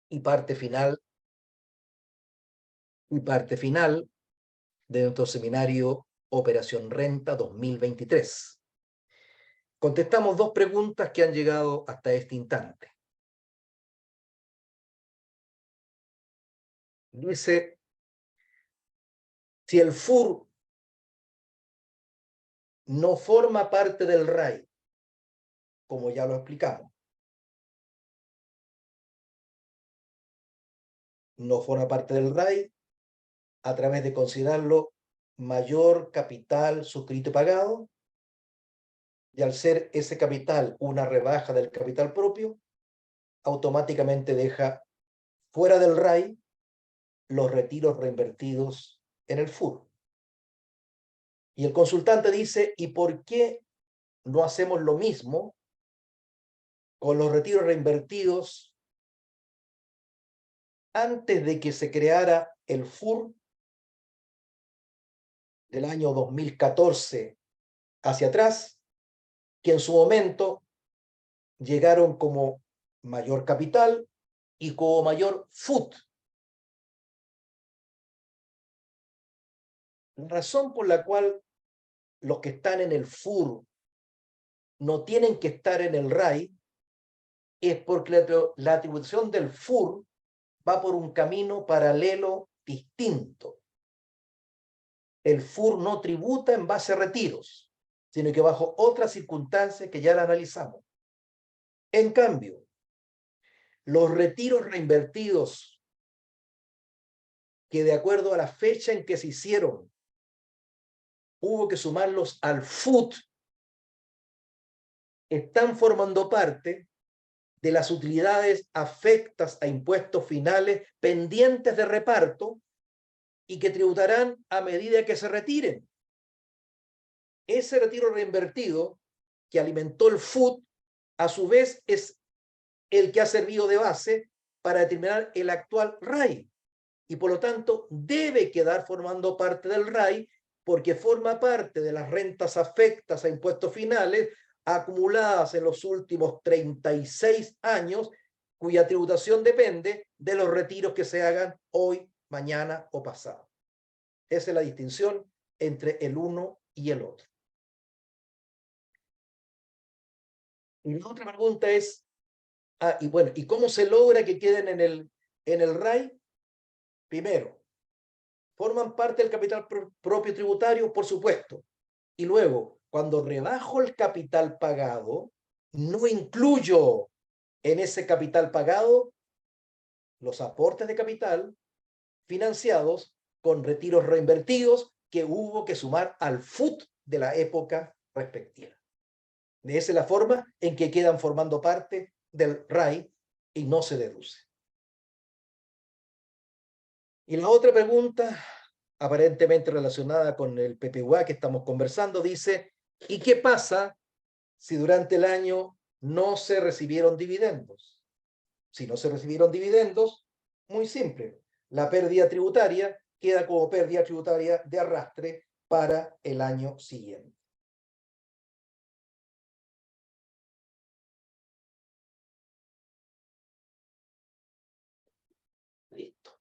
y parte final de nuestro seminario Operación Renta 2023. Contestamos dos preguntas que han llegado hasta este instante. Dice, si el FUR no forma parte del RAI, como ya lo explicamos, no forma parte del RAI a través de considerarlo mayor capital suscrito y pagado, y al ser ese capital una rebaja del capital propio, automáticamente deja fuera del RAI los retiros reinvertidos en el FUR. Y el consultante dice, ¿y por qué no hacemos lo mismo con los retiros reinvertidos antes de que se creara el FUR del año 2014 hacia atrás, que en su momento llegaron como mayor capital y como mayor FUT? La razón por la cual los que están en el FUR no tienen que estar en el RAI es porque la atribución del FUR va por un camino paralelo distinto. El FUR no tributa en base a retiros, sino que bajo otras circunstancias que ya la analizamos. En cambio, los retiros reinvertidos que de acuerdo a la fecha en que se hicieron, hubo que sumarlos al FUT, están formando parte de las utilidades afectas a impuestos finales pendientes de reparto y que tributarán a medida que se retiren. Ese retiro reinvertido que alimentó el FUT, a su vez es el que ha servido de base para determinar el actual RAI, y por lo tanto debe quedar formando parte del RAI porque forma parte de las rentas afectas a impuestos finales acumuladas en los últimos 36 años, cuya tributación depende de los retiros que se hagan hoy, mañana o pasado. Esa es la distinción entre el uno y el otro. Y la otra pregunta es, y bueno, ¿y cómo se logra que queden en el RAI? Primero, ¿forman parte del capital propio tributario? Por supuesto. Y luego, cuando rebajo el capital pagado, no incluyo en ese capital pagado los aportes de capital financiados con retiros reinvertidos que hubo que sumar al FUT de la época respectiva. De esa es la forma en que quedan formando parte del RAI y no se deduce. Y la otra pregunta, aparentemente relacionada con el PPUA que estamos conversando, dice, ¿y qué pasa si durante el año no se recibieron dividendos? Si no se recibieron dividendos, muy simple, la pérdida tributaria queda como pérdida tributaria de arrastre para el año siguiente. Listo.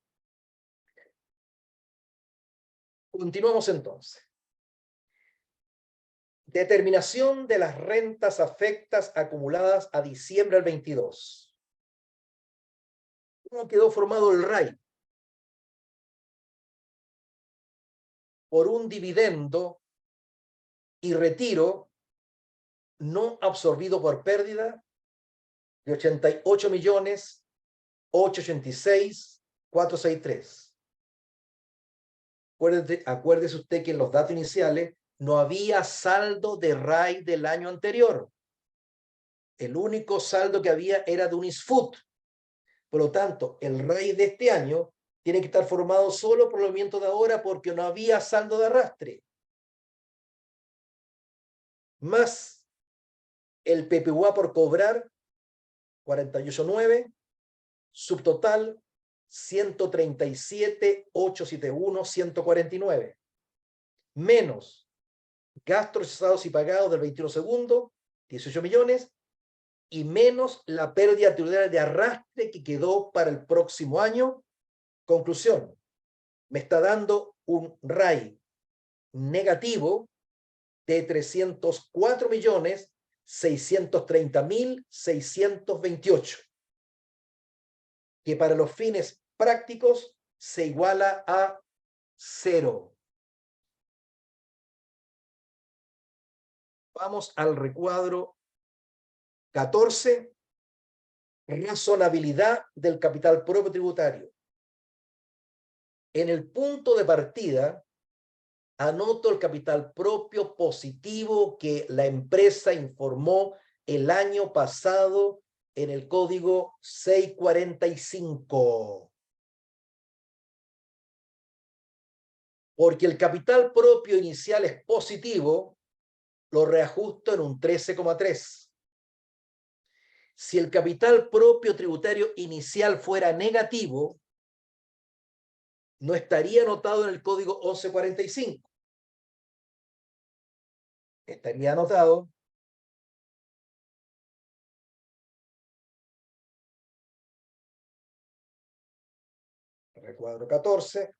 Continuamos entonces. Determinación de las rentas afectas acumuladas a diciembre del 22. ¿Cómo quedó formado el RAI? Por un dividendo y retiro no absorbido por pérdida de 88.886.463. Acuérdese usted que en los datos iniciales no había saldo de RAI del año anterior. El único saldo que había era de un ISFUT. Por lo tanto, el RAI de este año tiene que estar formado solo por el movimiento de ahora porque no había saldo de arrastre. Más el PPUA por cobrar, 48.9, subtotal 137.871.149, menos gastos rechazados y pagados del 21 segundo, 18 millones, y menos la pérdida tributaria de arrastre que quedó para el próximo año. Conclusión, me está dando un RAI negativo de 304.630.628, que para los fines prácticos se iguala a 0. Vamos al recuadro 14, razonabilidad del capital propio tributario. En el punto de partida, anoto el capital propio positivo que la empresa informó el año pasado en el código 645. Porque el capital propio inicial es positivo, lo reajusto en un 13,3. Si el capital propio tributario inicial fuera negativo, no estaría anotado en el código 1145. Estaría anotado recuadro 14,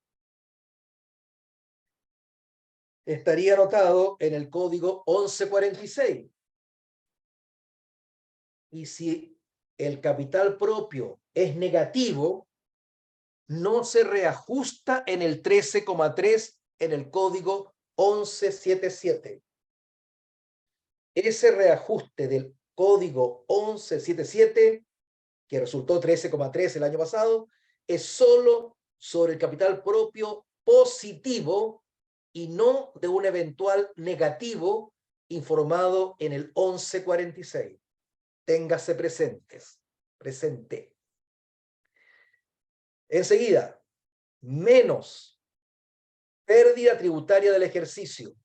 estaría anotado en el código 1146. Y si el capital propio es negativo, no se reajusta en el 13,3 en el código 1177. Ese reajuste del código 1177, que resultó 13,3 el año pasado, es solo sobre el capital propio positivo y no de un eventual negativo informado en el 1146. Téngase presente. Enseguida, menos pérdida tributaria del ejercicio,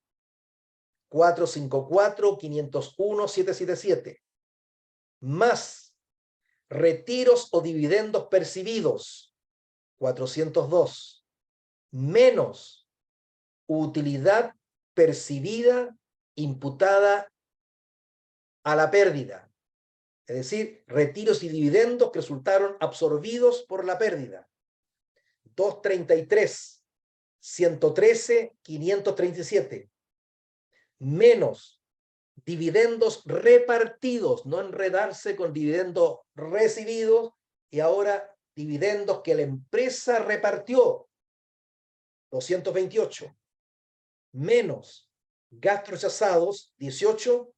454.501.777, más retiros o dividendos percibidos, 402, menos utilidad percibida imputada a la pérdida, es decir, retiros y dividendos que resultaron absorbidos por la pérdida, 233, 113, 537, menos dividendos repartidos, no enredarse con dividendos recibidos y ahora dividendos que la empresa repartió, 228, menos gastos rechazados, 18,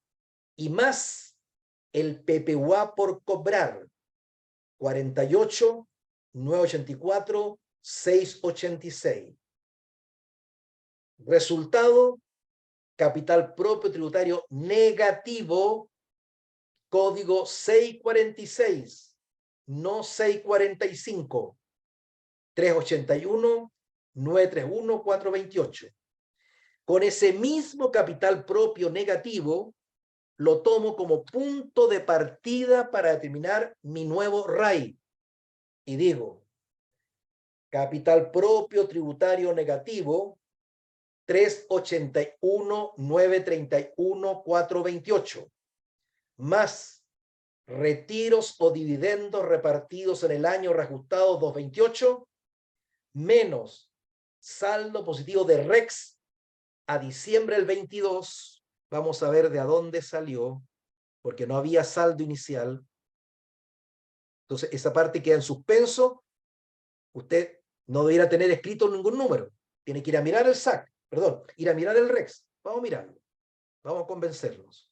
y más el PPUA por cobrar, 48, 984, 686. Resultado, capital propio tributario negativo, código 646, no 645, 381, 931, 428. Con ese mismo capital propio negativo, lo tomo como punto de partida para determinar mi nuevo RAI. Y digo, capital propio tributario negativo, 381, 931, 428, más retiros o dividendos repartidos en el año reajustado 228, menos saldo positivo de REX a diciembre del 22, vamos a ver de a dónde salió, porque no había saldo inicial. Entonces, esa parte queda en suspenso. Usted no debería tener escrito ningún número. Tiene que ir a mirar el SAC, perdón, ir a mirar el REX. Vamos a mirarlo. Vamos a convencernos.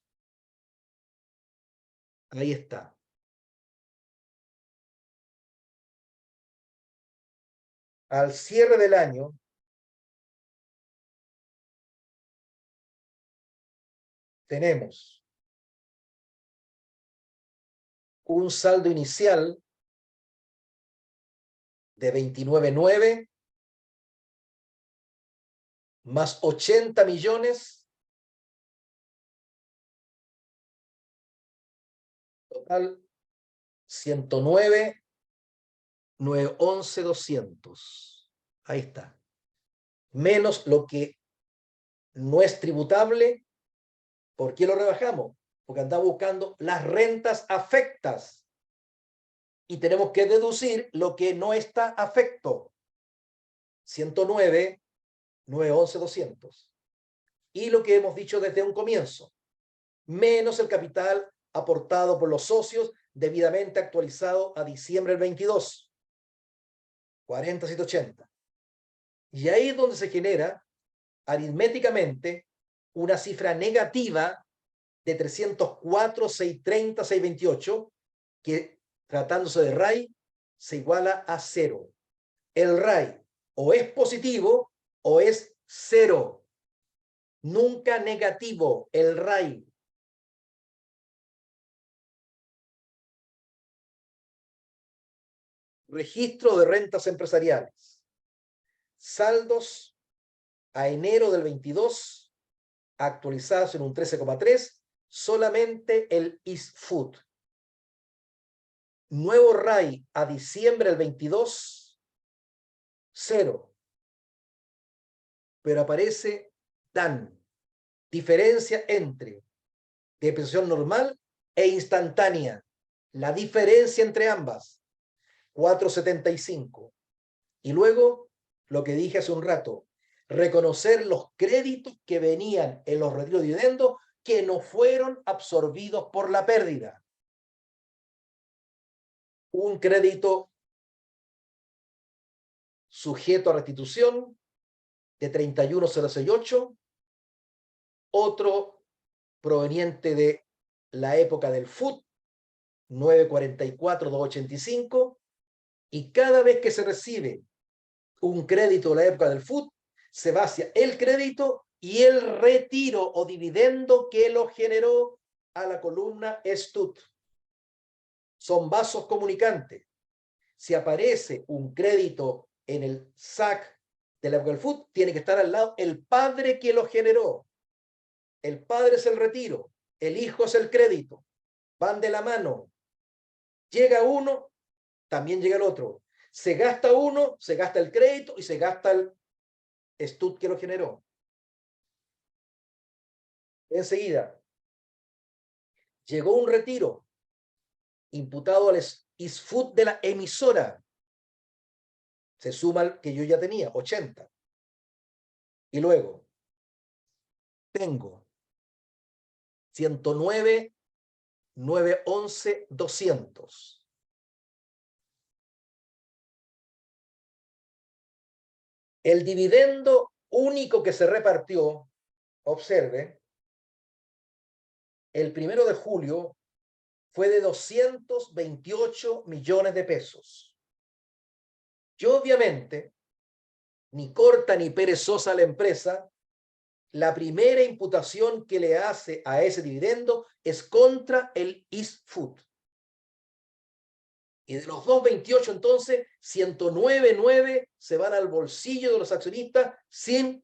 Ahí está. Al cierre del año, tenemos un saldo inicial de 29.9 más 80 millones, total 109, 911, 200. Ahí está. Menos lo que no es tributable. ¿Por qué lo rebajamos? porque andamos buscando las rentas afectas. Y tenemos que deducir lo que no está afecto. 109, 911, 200. Y lo que hemos dicho desde un comienzo, menos el capital aportado por los socios debidamente actualizado a diciembre del 22. 40,780. Y ahí es donde se genera aritméticamente una cifra negativa de 304, 630, 628, que tratándose de RAI se iguala a 0. El RAI o es positivo o es 0. Nunca negativo el RAI. Registro de rentas empresariales. Saldos a enero del 22, actualizados en un 13,3, solamente el ISFUT. Nuevo RAI a diciembre del 22, 0. Pero aparece DAN. Diferencia entre depreciación normal e instantánea. La diferencia entre ambas. 4,75. Y luego, lo que dije hace un rato, reconocer los créditos que venían en los retiros de dividendos que no fueron absorbidos por la pérdida. Un crédito sujeto a restitución de 31,068, otro proveniente de la época del FUT, 944,285, y cada vez que se recibe un crédito de la época del FUT, se va hacia el crédito y el retiro o dividendo que lo generó a la columna STUT. Son vasos comunicantes. Si aparece un crédito en el SAC de la época del FUT, tiene que estar al lado el padre que lo generó. El padre es el retiro, el hijo es el crédito. Van de la mano. Llega uno, también llega el otro. Se gasta uno, se gasta el crédito y se gasta el STUT que lo generó. Enseguida, llegó un retiro imputado al ISFUT de la emisora. Se suma al que yo ya tenía, 80. Y luego, tengo 109, 911, 200. El dividendo único que se repartió, observe, el 1 de julio fue de 228 millones de pesos. Yo obviamente, ni corta ni perezosa la empresa, la primera imputación que le hace a ese dividendo es contra el ISFUT. Y de los 228, entonces, 109,9 se van al bolsillo de los accionistas sin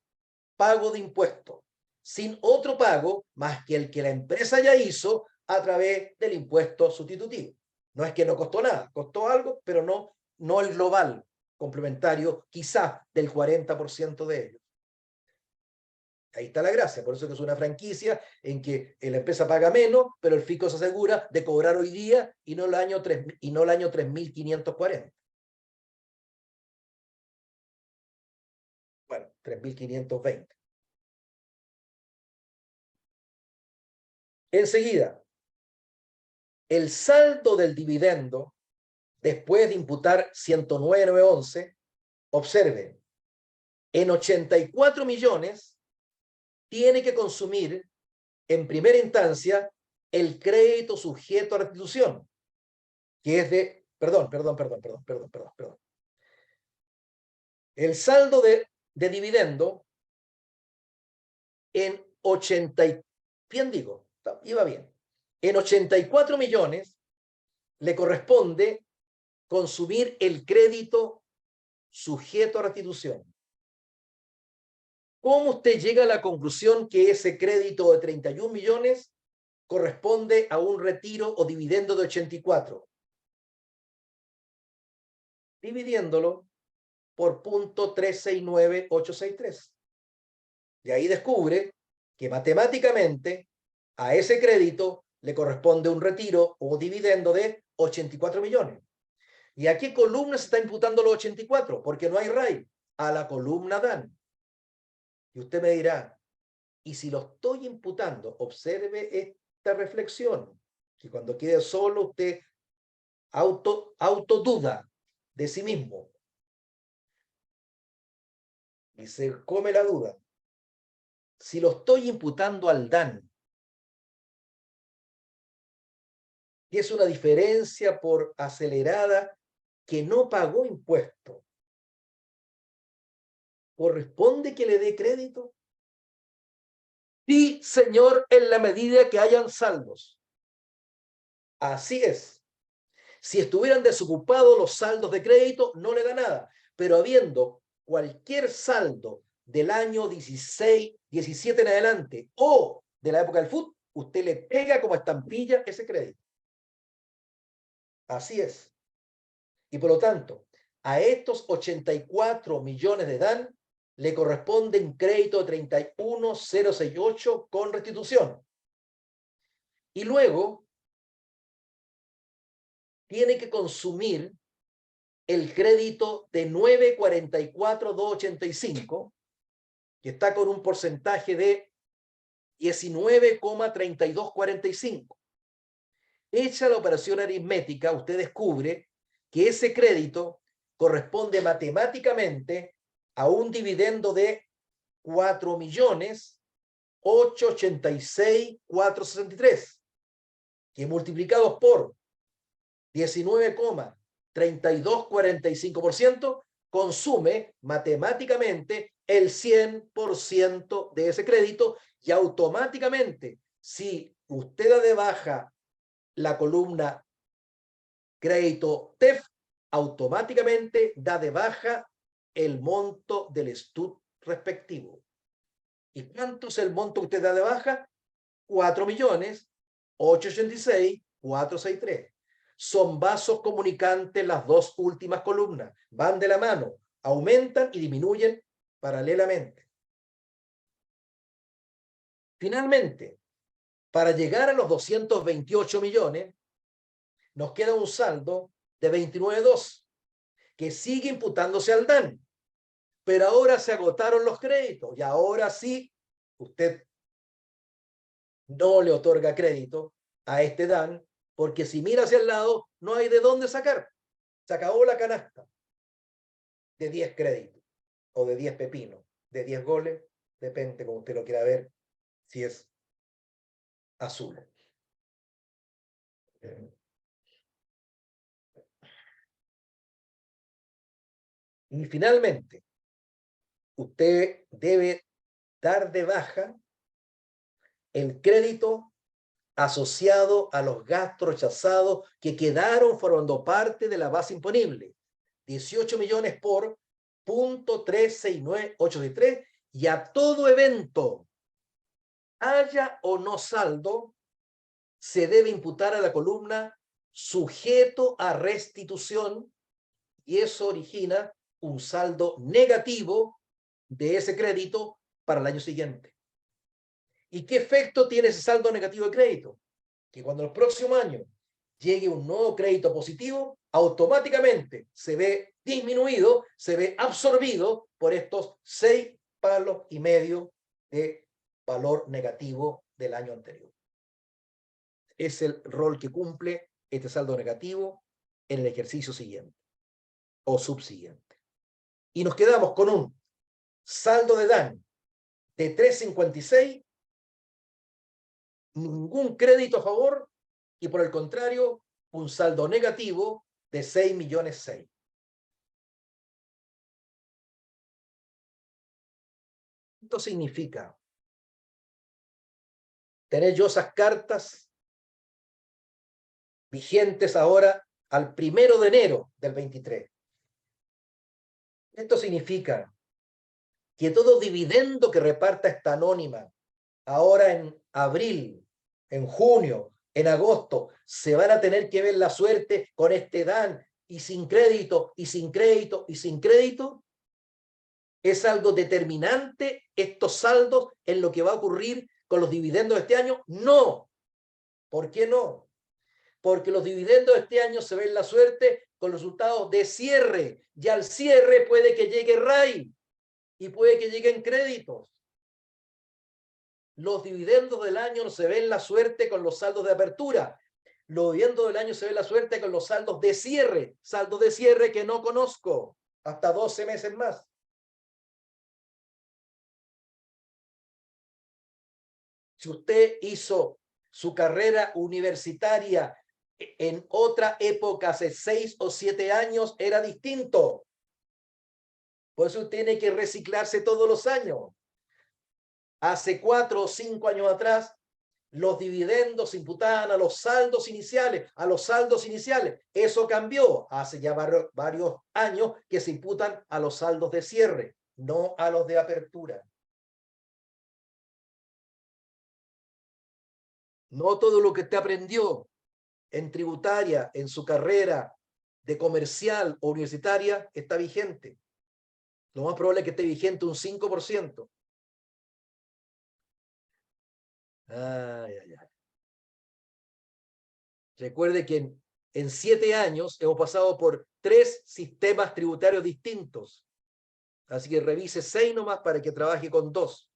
pago de impuesto, sin otro pago más que el que la empresa ya hizo a través del impuesto sustitutivo. No es que no costó nada, costó algo, pero no el global complementario, quizá del 40% de ellos. Ahí está la gracia, por eso que es una franquicia en que la empresa paga menos, pero el fisco se asegura de cobrar hoy día y no el año 3.540. Bueno, 3.520. Enseguida, el saldo del dividendo, después de imputar 109,911, observe, en 84 millones tiene que consumir en primera instancia el crédito sujeto a restitución, que es de, perdón. El saldo de dividendo en 80, bien digo, iba bien, en 84 millones le corresponde consumir el crédito sujeto a restitución. ¿Cómo usted llega a la conclusión que ese crédito de 31 millones corresponde a un retiro o dividendo de 84? Dividiéndolo por 0.369863. Y ahí descubre que matemáticamente a ese crédito le corresponde un retiro o un dividendo de 84 millones. ¿Y a qué columna se está imputando los 84? Porque no hay RAI. A la columna DAN. Y usted me dirá, y si lo estoy imputando, observe esta reflexión, que cuando quede solo usted autoduda de sí mismo y se come la duda. Si lo estoy imputando al DAN, que es una diferencia por acelerada que no pagó impuesto, ¿corresponde que le dé crédito? Sí, señor, en la medida que hayan saldos. Así es. Si estuvieran desocupados los saldos de crédito, no le da nada. Pero habiendo cualquier saldo del año 16, 17 en adelante o de la época del FUT, usted le pega como estampilla ese crédito. Así es. Y por lo tanto, a estos 84 millones de DAN le corresponde un crédito de 31,068 con restitución. Y luego tiene que consumir el crédito de 9,44,285, que está con un porcentaje de 19,3245. Hecha la operación aritmética, usted descubre que ese crédito corresponde matemáticamente a un dividendo de 4.886.463, que multiplicados por 19,3245% consume matemáticamente el 100% de ese crédito y automáticamente, si usted da de baja la columna crédito TEF, automáticamente da de baja el monto del STUT respectivo. ¿Y cuánto es el monto que usted da de baja? 4.886.463. Son vasos comunicantes las dos últimas columnas. Van de la mano, aumentan y disminuyen paralelamente. Finalmente, para llegar a los 228 millones, nos queda un saldo de 29,2, que sigue imputándose al DAN. Pero ahora se agotaron los créditos y ahora sí, usted no le otorga crédito a este DAN, porque si mira hacia el lado, no hay de dónde sacar. Se acabó la canasta de 10 créditos, o de 10 pepinos, de 10 goles, depende como usted lo quiera ver, si es azul. Y finalmente, usted debe dar de baja el crédito asociado a los gastos rechazados que quedaron formando parte de la base imponible. 18 millones por 0.369863, y a todo evento, haya o no saldo, se debe imputar a la columna sujeto a restitución, y eso origina un saldo negativo de ese crédito para el año siguiente. ¿Y qué efecto tiene ese saldo negativo de crédito? Que cuando el próximo año llegue un nuevo crédito positivo, automáticamente se ve disminuido, se ve absorbido por estos 6,5 palos de valor negativo del año anterior. Es el rol que cumple este saldo negativo en el ejercicio siguiente o subsiguiente. Y nos quedamos con un saldo de DAN de 3,56, ningún crédito a favor, y por el contrario, un saldo negativo de 6,600,000. Esto significa tener yo esas cartas vigentes ahora al 1 de enero del 23. Esto significa que todo dividendo que reparta esta anónima ahora en abril, en junio, en agosto, se van a tener que ver la suerte con este DAN, y sin crédito, y sin crédito, y sin crédito. ¿Es algo determinante estos saldos en lo que va a ocurrir con los dividendos de este año? No. ¿Por qué no? Porque los dividendos de este año se ven la suerte con los resultados de cierre. Y al cierre puede que llegue RAI y puede que lleguen créditos. Los dividendos del año no se ven la suerte con los saldos de apertura. Los dividendos del año se ven la suerte con los saldos de cierre. Saldos de cierre que no conozco. Hasta 12 meses más. Si usted hizo su carrera universitaria en otra época, hace 6 o 7 años, era distinto. Por eso tiene que reciclarse todos los años. Hace 4 o 5 años atrás, los dividendos se imputaban a los saldos iniciales, Eso cambió hace ya varios años que se imputan a los saldos de cierre, no a los de apertura. No todo lo que usted aprendió en tributaria, en su carrera de comercial o universitaria, está vigente. Lo más probable es que esté vigente un 5%. Ay, ay, ay. Recuerde que en 7 años hemos pasado por 3 sistemas tributarios distintos. Así que revise 6 nomás para que trabaje con 2.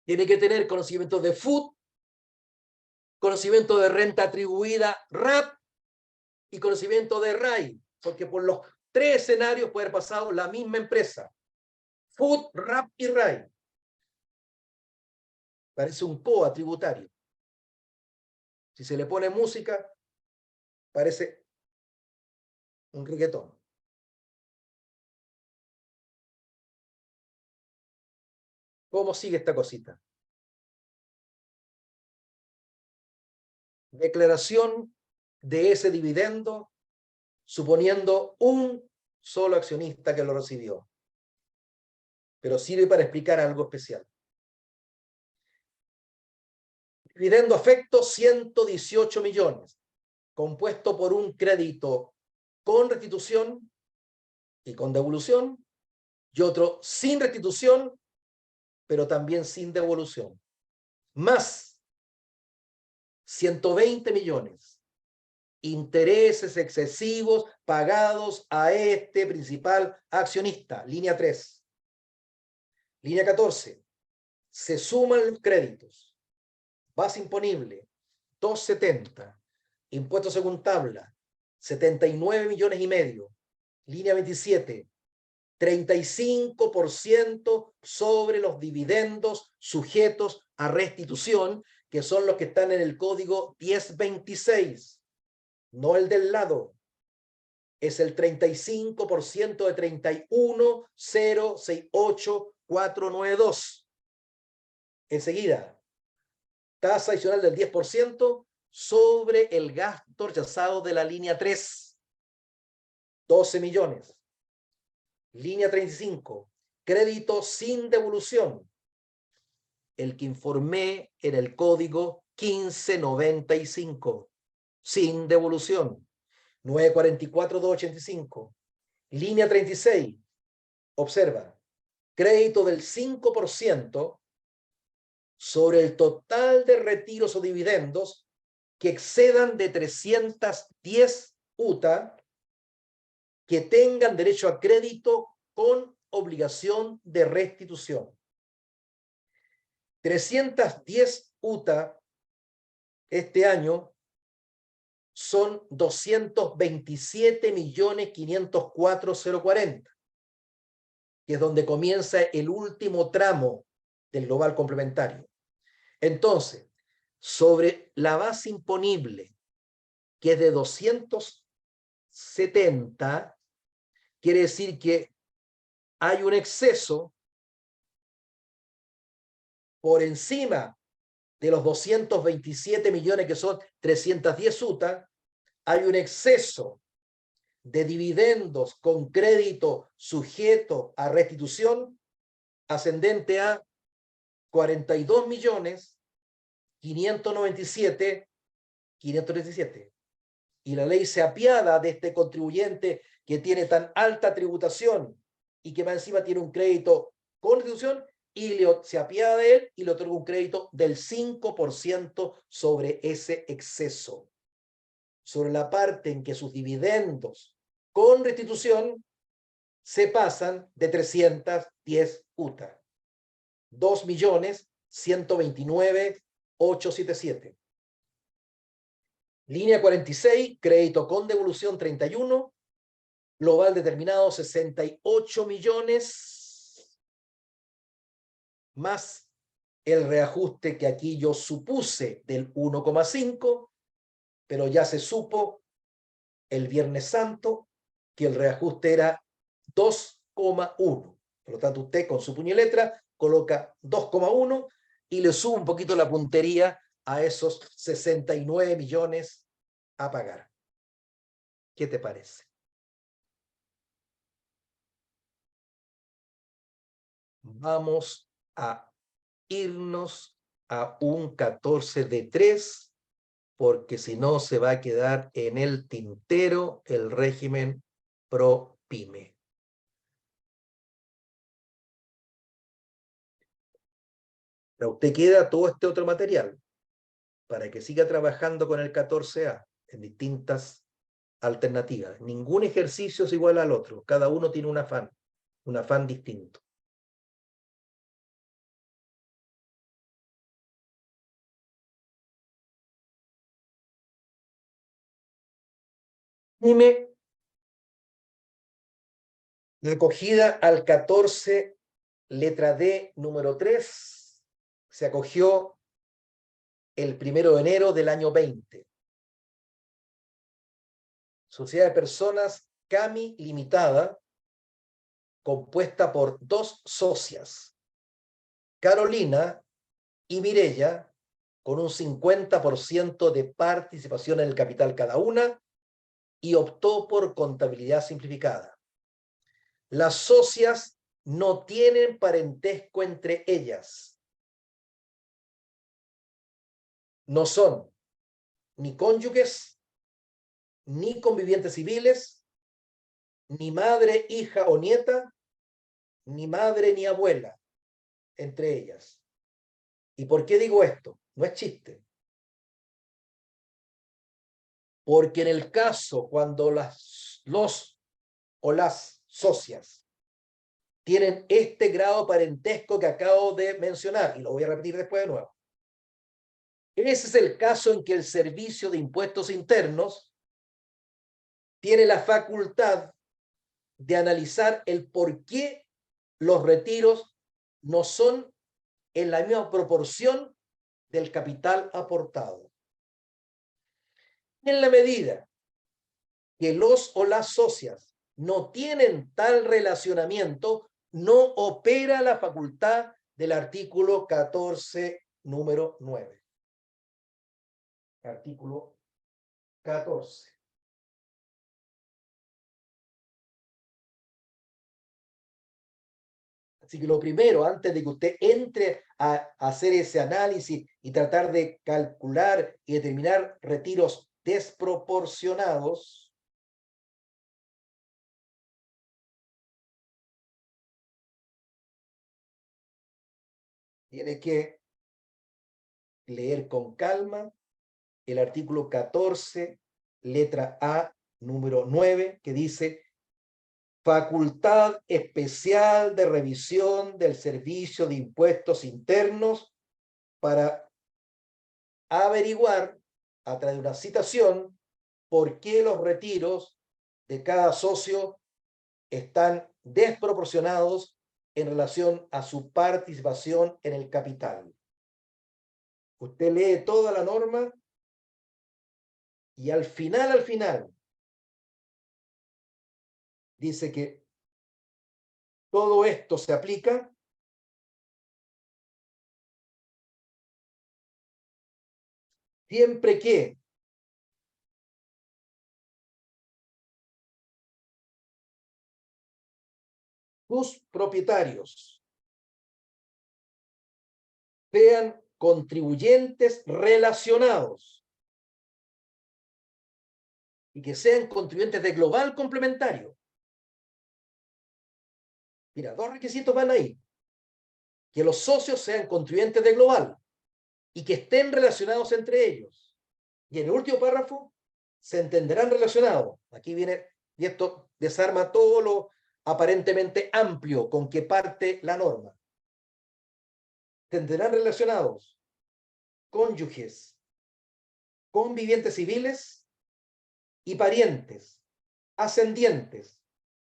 Tiene que tener conocimiento de FUT, conocimiento de renta atribuida RAP y conocimiento de RAI, porque por los 3 escenarios puede haber pasado la misma empresa. FUT, RAP y RAI. Parece un COA tributario. Si se le pone música, parece un reggaetón. ¿Cómo sigue esta cosita? Declaración de ese dividendo, suponiendo un solo accionista que lo recibió. Pero sirve para explicar algo especial. Dividendo afecto 118 millones, compuesto por un crédito con restitución y con devolución, y otro sin restitución, pero también sin devolución. Más 120 millones, intereses excesivos pagados a este principal accionista, línea 3. Línea 14, se suman los créditos. Base imponible, 270. Impuestos según tabla, 79 millones y medio. Línea 27, 35% sobre los dividendos sujetos a restitución, que son los que están en el código 1026, no el del lado. Es el 35% de 31.068.492. Enseguida, tasa adicional del 10% sobre el gasto rechazado de la línea 3, 12 millones. Línea 35, crédito sin devolución. El que informé era el código 1595, sin devolución. 944.285. Línea 36, observa, crédito del 5% sobre el total de retiros o dividendos que excedan de 310 UTA que tengan derecho a crédito con obligación de restitución. 310 UTA este año son 227.504.040, que es donde comienza el último tramo del global complementario. Entonces, sobre la base imponible, que es de 270, quiere decir que hay un exceso por encima de los 227 millones que son 310 UTA, hay un exceso de dividendos con crédito sujeto a restitución ascendente a 42.597.537. Y la ley se apiada de este contribuyente que tiene tan alta tributación y que más encima tiene un crédito con restitución y se apiada de él y le otorga un crédito del 5% sobre ese exceso. Sobre la parte en que sus dividendos con restitución se pasan de 310 UTA. 2.129.877. Línea 46, crédito con devolución 31, global determinado 68 millones, más el reajuste que aquí yo supuse del 1,5, pero ya se supo el Viernes Santo que el reajuste era 2,1. Por lo tanto, usted con su puño y letra coloca 2,1 y le sube un poquito la puntería a esos 69 millones a pagar. ¿Qué te parece? Vamos a irnos a un 14 de 3, porque si no se va a quedar en el tintero el régimen pro pyme. Pero usted queda todo este otro material para que siga trabajando con el 14A en distintas alternativas. Ningún ejercicio es igual al otro, cada uno tiene un afán distinto. Dime, recogida al 14, letra D, número 3, se acogió el 1 de enero del año 20. Sociedad de Personas CAMI Limitada, compuesta por 2 socias, Carolina y Mireya, con un 50% de participación en el capital cada una, y optó por contabilidad simplificada. Las socias no tienen parentesco entre ellas. No son ni cónyuges, ni convivientes civiles, ni madre, hija o nieta, ni madre ni abuela entre ellas. ¿Y por qué digo esto? No es chiste. Porque en el caso cuando los o las socias tienen este grado parentesco que acabo de mencionar, y lo voy a repetir después de nuevo, ese es el caso en que el Servicio de Impuestos Internos tiene la facultad de analizar el por qué los retiros no son en la misma proporción del capital aportado. En la medida que los o las socias no tienen tal relacionamiento, no opera la facultad del artículo 14, número 9. Artículo 14. Así que lo primero, antes de que usted entre a hacer ese análisis y tratar de calcular y determinar retiros desproporcionados, tiene que leer con calma el artículo 14, letra A, número 9, que dice: facultad especial de revisión del Servicio de Impuestos Internos para averiguar, a través de una citación, por qué los retiros de cada socio están desproporcionados en relación a su participación en el capital. Usted lee toda la norma y al final, dice que todo esto se aplica siempre que tus propietarios sean contribuyentes relacionados y que sean contribuyentes de global complementario. Mira, 2 requisitos van ahí. que los socios sean contribuyentes de global y que estén relacionados entre ellos. Y en el último párrafo, se entenderán relacionados. Aquí viene, y esto desarma todo lo aparentemente amplio con que parte la norma. Entenderán relacionados cónyuges, convivientes civiles y parientes, ascendientes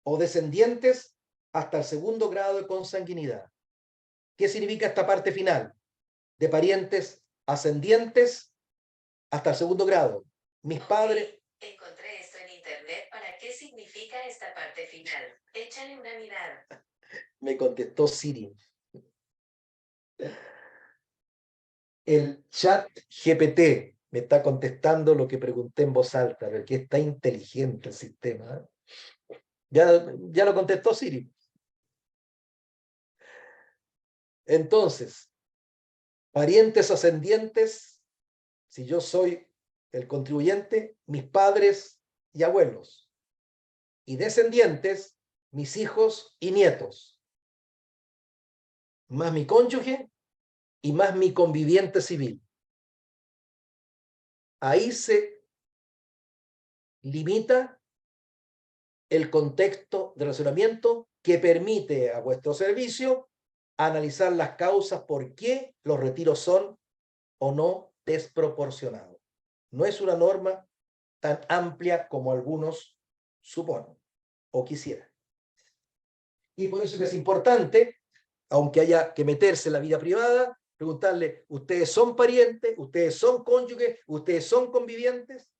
o descendientes hasta el segundo grado de consanguinidad. ¿Qué significa esta parte final? De parientes ascendientes hasta el segundo grado. Mis padres... Encontré esto en internet. ¿Para qué significa esta parte final? Échale una mirada. Me contestó Siri. El chat GPT me está contestando lo que pregunté en voz alta, porque está inteligente el sistema. Ya lo contestó Siri. Entonces, parientes ascendientes, si yo soy el contribuyente, mis padres y abuelos. Y descendientes, mis hijos y nietos. Más mi cónyuge y más mi conviviente civil. Ahí se limita el contexto de relacionamiento que permite a vuestro servicio analizar las causas por qué los retiros son o no desproporcionados. No es una norma tan amplia como algunos suponen o quisieran. Y por eso es importante, aunque haya que meterse en la vida privada, preguntarle, ¿ustedes son parientes? ¿Ustedes son cónyuges? ¿Ustedes son convivientes?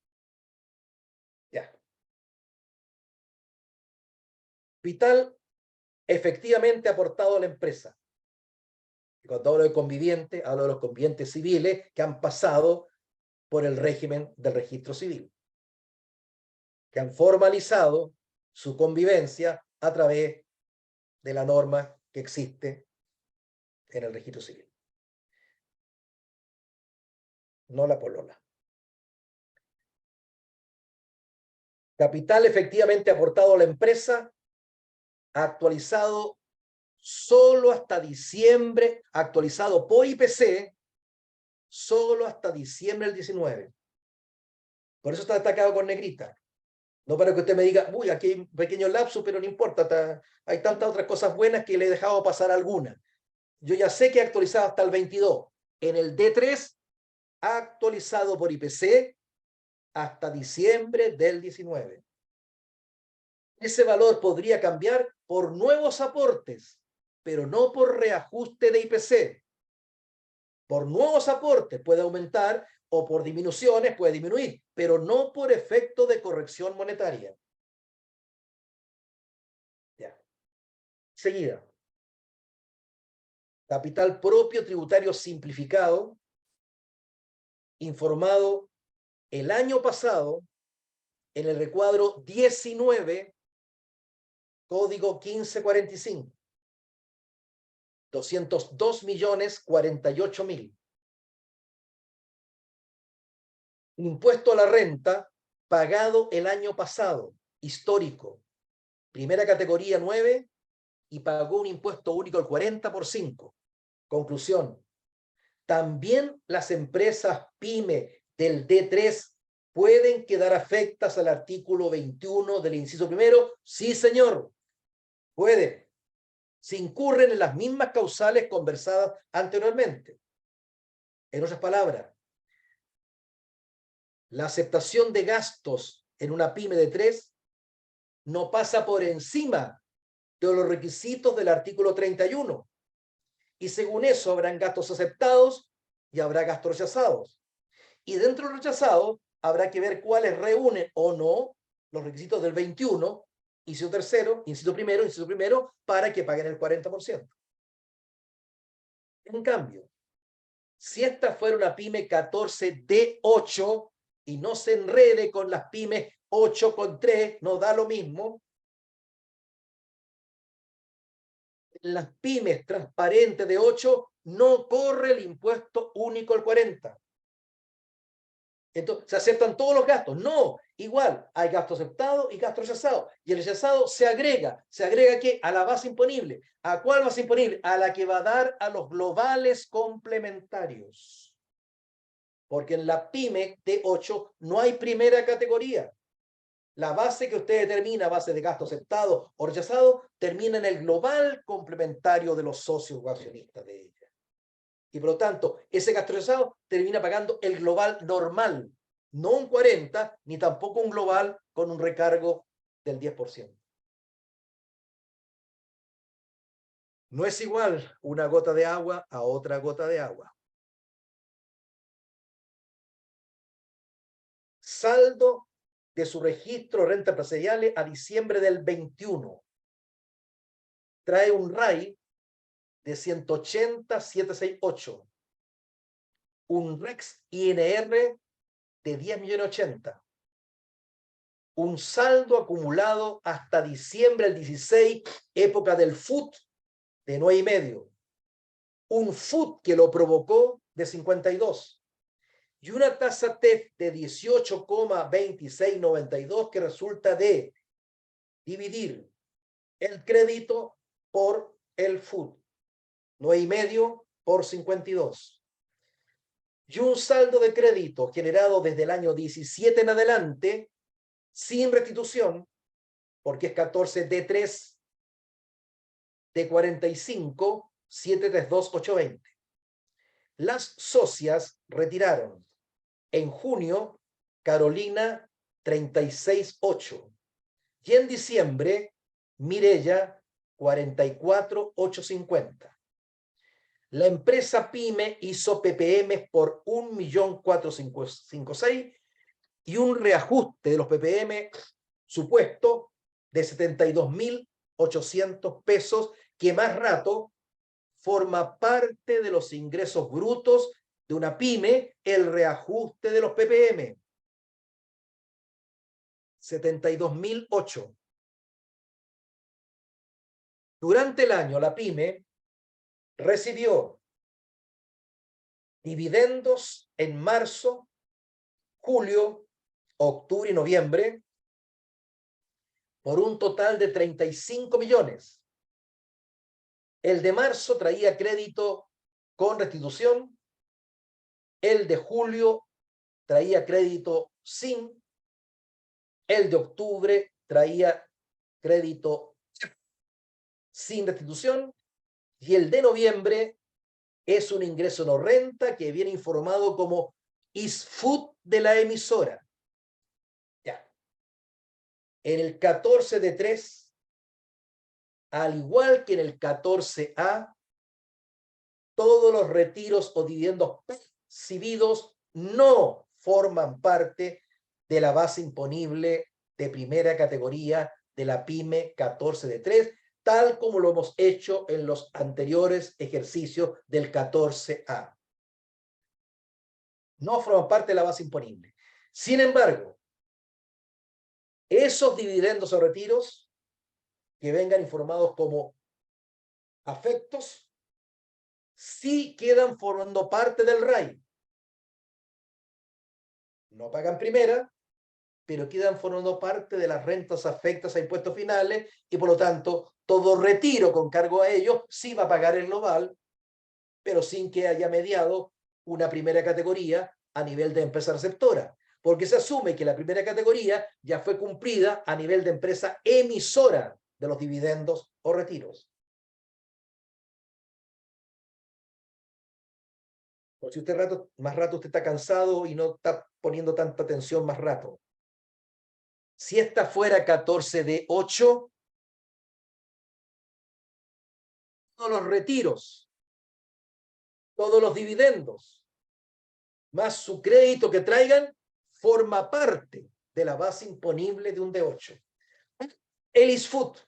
Ya. Capital efectivamente aportado a la empresa. Y cuando hablo de conviviente, hablo de los convivientes civiles que han pasado por el régimen del registro civil, que han formalizado su convivencia a través de la norma que existe en el registro civil. No la polola. Capital efectivamente aportado a la empresa, actualizado solo hasta diciembre, actualizado por IPC, solo hasta diciembre del 19. Por eso está destacado con negrita. No para que usted me diga, uy, aquí hay un pequeño lapso, pero no importa, hay tantas otras cosas buenas que le he dejado pasar alguna. Yo ya sé que he actualizado hasta el 22. En el D3, actualizado por IPC hasta diciembre del 19. Ese valor podría cambiar por nuevos aportes, pero no por reajuste de IPC. Por nuevos aportes puede aumentar o por disminuciones puede disminuir, pero no por efecto de corrección monetaria. Ya. Seguida. Capital propio tributario simplificado, informado el año pasado en el recuadro 19, código 1545. 202.048.000. Impuesto a la renta pagado el año pasado, histórico. Primera categoría 9 y pagó un impuesto único del 40%. Conclusión. También las empresas PYME del D3 pueden quedar afectas al artículo 21 del inciso primero. Sí, señor. Puede. Se incurren en las mismas causales conversadas anteriormente. En otras palabras, la aceptación de gastos en una pyme de 3 no pasa por encima de los requisitos del artículo 31. Y según eso habrán gastos aceptados y habrá gastos rechazados. Y dentro de los rechazados habrá que ver cuáles reúnen o no los requisitos del 21, inciso tercero, inciso primero, para que paguen el 40%. En cambio, si esta fuera una pyme 14D8 y no se enrede con las pymes 8,3, no da lo mismo. Las pymes transparentes de 8 no corre el impuesto único al 40. Entonces, ¿se aceptan todos los gastos? No, igual, hay gasto aceptado y gasto rechazado. Y el rechazado se agrega ¿qué? A la base imponible. ¿A cuál base imponible? A la que va a dar a los globales complementarios. Porque en la PYME T8 no hay primera categoría. La base que usted determina, base de gasto aceptado o rechazado, termina en el global complementario de los socios o accionistas de ella. Y por lo tanto, ese gasto rechazado termina pagando el global normal, no un 40%, ni tampoco un global con un recargo del 10%. No es igual una gota de agua a otra gota de agua. Saldo de su registro de renta empresariales a diciembre del 21. Trae un RAI de 180,768. Un REX INR de 10,080,000. Un saldo acumulado hasta diciembre del 16, época del FUT, de 9,5. Un FUT que lo provocó de 52. Y una tasa TEF de 18,2692 que resulta de dividir el crédito por el FUT. 9,5 por 52. Y un saldo de crédito generado desde el año 17 en adelante, sin restitución, porque es 14D3 de 45, 732,820. Las socias retiraron en junio Carolina 36,8 y en diciembre Mirella 44,850. La empresa PYME hizo PPM por 1.456.000 y un reajuste de los PPM supuesto de 72.800 pesos, que más rato forma parte de los ingresos brutos de una PYME, el reajuste de los PPM. 72.008. Durante el año, la PYME recibió dividendos en marzo, julio, octubre y noviembre por un total de 35 millones. El de marzo traía crédito con restitución, el de julio traía crédito sin, el de octubre traía crédito sin restitución y el de noviembre es un ingreso no renta que viene informado como ISFUT de la emisora. Ya. En el 14D3, al igual que en el 14A, todos los retiros o dividendos percibidos no forman parte de la base imponible de primera categoría de la PYME 14D3, tal como lo hemos hecho en los anteriores ejercicios del 14A. No forman parte de la base imponible. Sin embargo, esos dividendos o retiros que vengan informados como afectos sí quedan formando parte del RAI. No pagan primera, pero quedan formando parte de las rentas afectas a impuestos finales y por lo tanto todo retiro con cargo a ellos sí va a pagar el global, pero sin que haya mediado una primera categoría a nivel de empresa receptora, porque se asume que la primera categoría ya fue cumplida a nivel de empresa emisora de los dividendos o retiros. Por si usted más rato usted está cansado y no está poniendo tanta atención más rato. Si esta fuera 14D8, todos los retiros, todos los dividendos, más su crédito que traigan, forma parte de la base imponible de un D8. El ISFUT.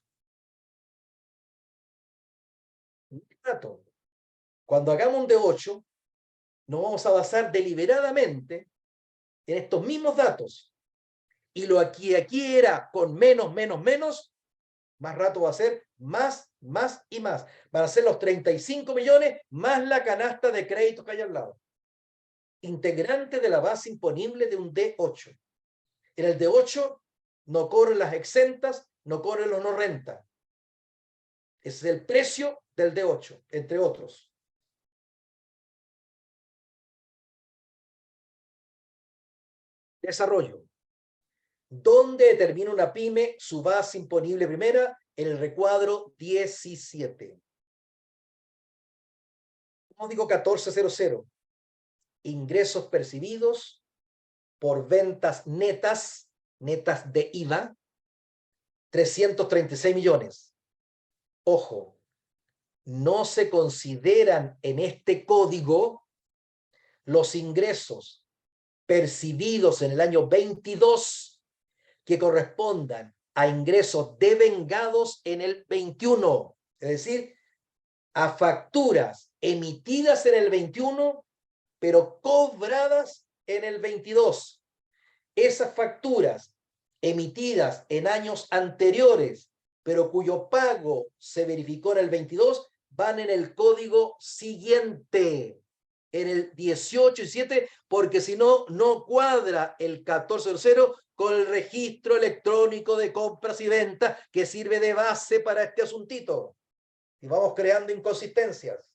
Cuando hagamos un D8, nos vamos a basar deliberadamente en estos mismos datos. Y lo aquí era con menos, más rato va a ser más y más. Van a ser los 35 millones más la canasta de créditos que hay al lado. integrante de la base imponible de un D8. En el D8 no corren las exentas, no corren los no renta. Ese es el precio del D8, entre otros. Desarrollo. ¿Dónde determina una pyme su base imponible primera? En el recuadro 17. Código 1400. Ingresos percibidos por ventas netas de IVA, 336 millones. Ojo, no se consideran en este código los ingresos percibidos en el año 22 que correspondan a ingresos devengados en el 21, es decir, a facturas emitidas en el 21, pero cobradas en el 22. Esas facturas emitidas en años anteriores, pero cuyo pago se verificó en el 22, van en el código siguiente, en el 18.7, porque si no, no cuadra el 1400 con el registro electrónico de compras y ventas que sirve de base para este asuntito. Y vamos creando inconsistencias.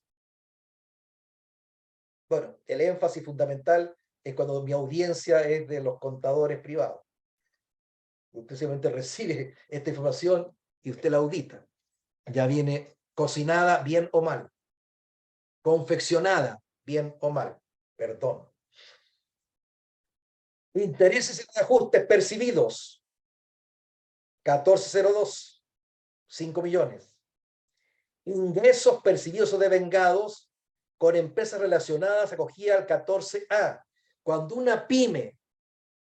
Bueno, el énfasis fundamental es cuando mi audiencia es de los contadores privados. Usted simplemente recibe esta información y usted la audita. Ya viene cocinada bien o mal, confeccionada bien o mal, perdón. Intereses y ajustes percibidos, 1402, 5 millones. Ingresos percibidos o devengados con empresas relacionadas acogida al 14A. Cuando una pyme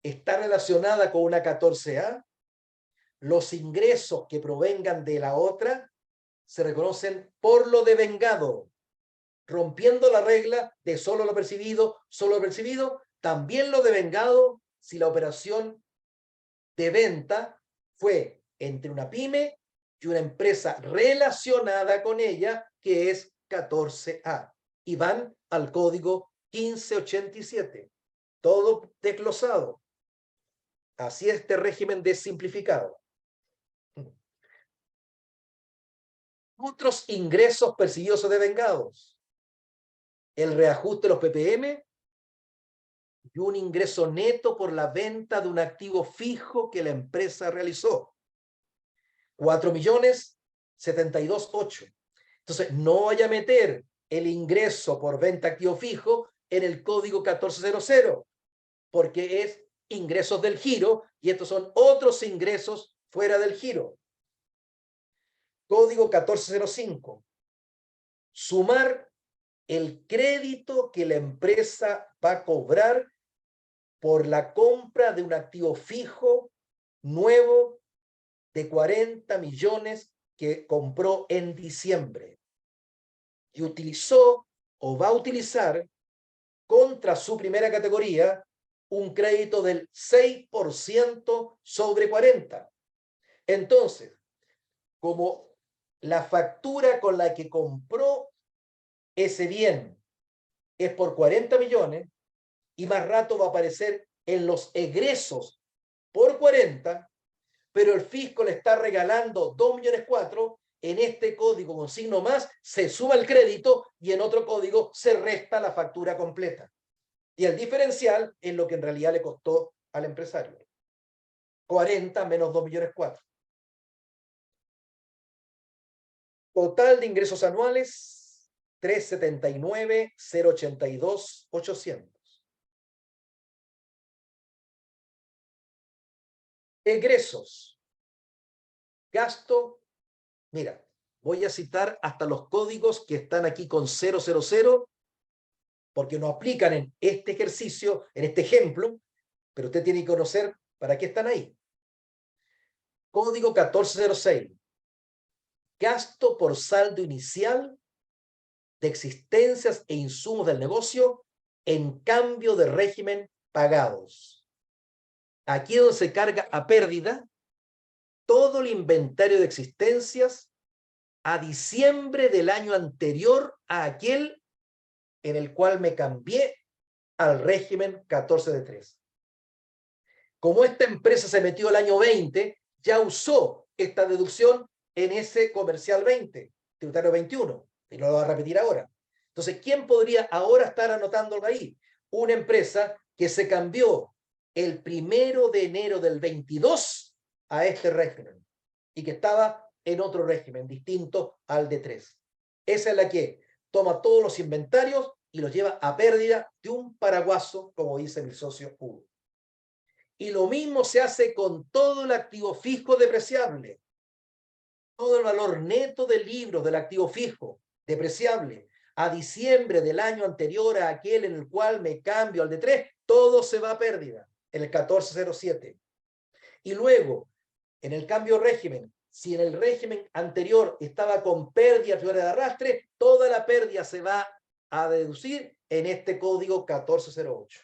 está relacionada con una 14A, los ingresos que provengan de la otra se reconocen por lo devengado, rompiendo la regla de solo lo percibido, también lo devengado si la operación de venta fue entre una pyme y una empresa relacionada con ella, que es 14A, y van al código 1587, todo desglosado. Así es este régimen desimplificado. Otros ingresos percibidos o devengados: el reajuste de los ppm y un ingreso neto por la venta de un activo fijo que la empresa realizó. 4.072.800.000. Entonces, no vaya a meter el ingreso por venta activo fijo en el código 1400, porque es ingresos del giro y estos son otros ingresos fuera del giro. Código 1405. Sumar el crédito que la empresa va a cobrar por la compra de un activo fijo nuevo de 40 millones que compró en diciembre y utilizó o va a utilizar contra su primera categoría un crédito del 6% sobre 40. Entonces, como la factura con la que compró ese bien es por 40 millones y más rato va a aparecer en los egresos por 40, pero el fisco le está regalando 2.4 millones, en este código con signo más se suma el crédito y en otro código se resta la factura completa. Y el diferencial es lo que en realidad le costó al empresario. 40 menos 2.4 millones. Total de ingresos anuales, 379.082.800. Egresos. Gasto. Mira, voy a citar hasta los códigos que están aquí con 000, porque no aplican en este ejercicio, en este ejemplo, pero usted tiene que conocer para qué están ahí. Código 1406. Gasto por saldo inicial de existencias e insumos del negocio en cambio de régimen pagados. Aquí es donde se carga a pérdida todo el inventario de existencias a diciembre del año anterior a aquel en el cual me cambié al régimen 14 de 3. Como esta empresa se metió el año 20, ya usó esta deducción en ese comercial 20, tributario 21, y no lo va a repetir ahora. Entonces, ¿quién podría ahora estar anotándolo ahí? Una empresa que se cambió el 1 de enero del 22 a este régimen y que estaba en otro régimen distinto al de 3. Esa es la que toma todos los inventarios y los lleva a pérdida de un paraguaso, como dice mi socio Hugo. Y lo mismo se hace con todo el activo fijo depreciable. Todo el valor neto del libro del activo fijo depreciable a diciembre del año anterior a aquel en el cual me cambio al de 3, todo se va a pérdida en el 1407. Y luego, en el cambio régimen, si en el régimen anterior estaba con pérdida de arrastre, toda la pérdida se va a deducir en este código 1408.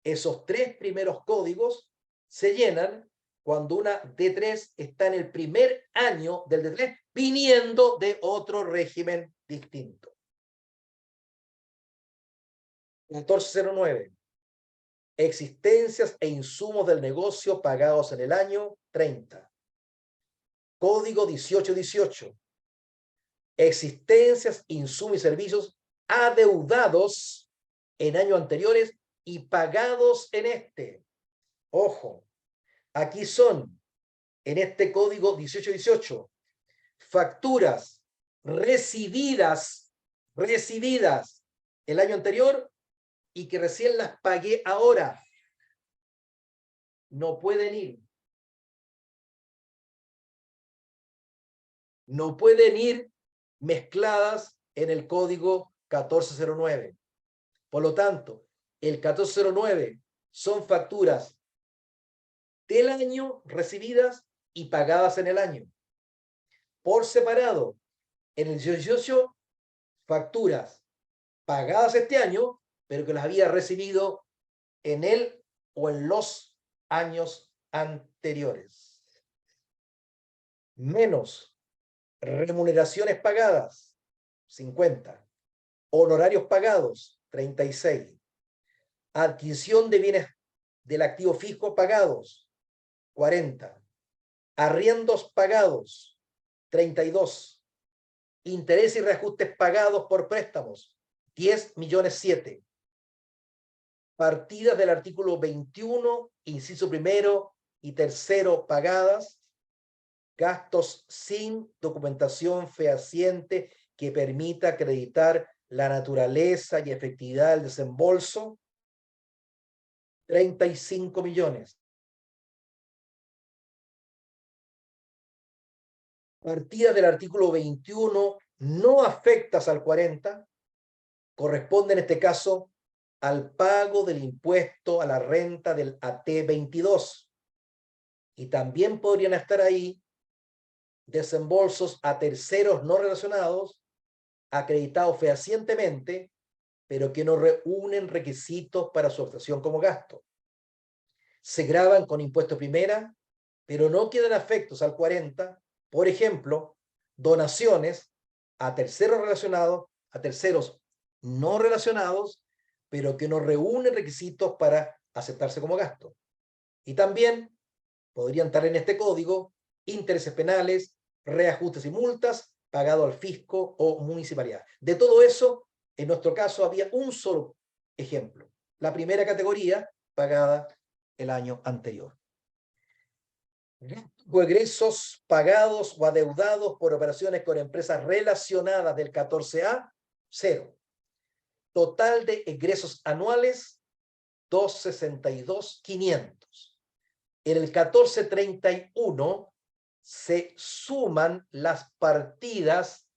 Esos 3 primeros códigos se llenan cuando una D3 está en el primer año del D3, viniendo de otro régimen distinto. 1409. Existencias e insumos del negocio pagados en el año 30. Código 1818. Existencias, insumos y servicios adeudados en años anteriores y pagados en este. Ojo, aquí son, en este código 1818, facturas recibidas el año anterior y que recién las pagué ahora. No pueden ir. No pueden ir mezcladas en el código 1409. Por lo tanto, el 1409 son facturas del año recibidas y pagadas en el año. Por separado, en el 18, facturas pagadas este año, pero que las había recibido en él o en los años anteriores. Menos remuneraciones pagadas, 50. Honorarios pagados, 36. Adquisición de bienes del activo fijo pagados, 40. Arriendos pagados, 32. Intereses y reajustes pagados por préstamos, 10.007.000. Partidas del artículo 21, inciso primero y tercero pagadas. Gastos sin documentación fehaciente que permita acreditar la naturaleza y efectividad del desembolso, 35 millones. Partidas del artículo 21 no afectas al 40, corresponde en este caso al pago del impuesto a la renta del AT22. Y también podrían estar ahí desembolsos a terceros no relacionados, acreditados fehacientemente, pero que no reúnen requisitos para su obtención como gasto. Se graban con impuesto primera, pero no quedan afectos al 40, por ejemplo, donaciones a terceros relacionados, a terceros no relacionados, pero que no reúnen requisitos para aceptarse como gasto. Y también podrían estar en este código intereses penales, reajustes y multas pagado al fisco o municipalidad. De todo eso, en nuestro caso había un solo ejemplo. La primera categoría pagada el año anterior. O egresos pagados o adeudados por operaciones con empresas relacionadas del 14A, 0. Total de egresos anuales, 262.500. En el 1431 se suman las partidas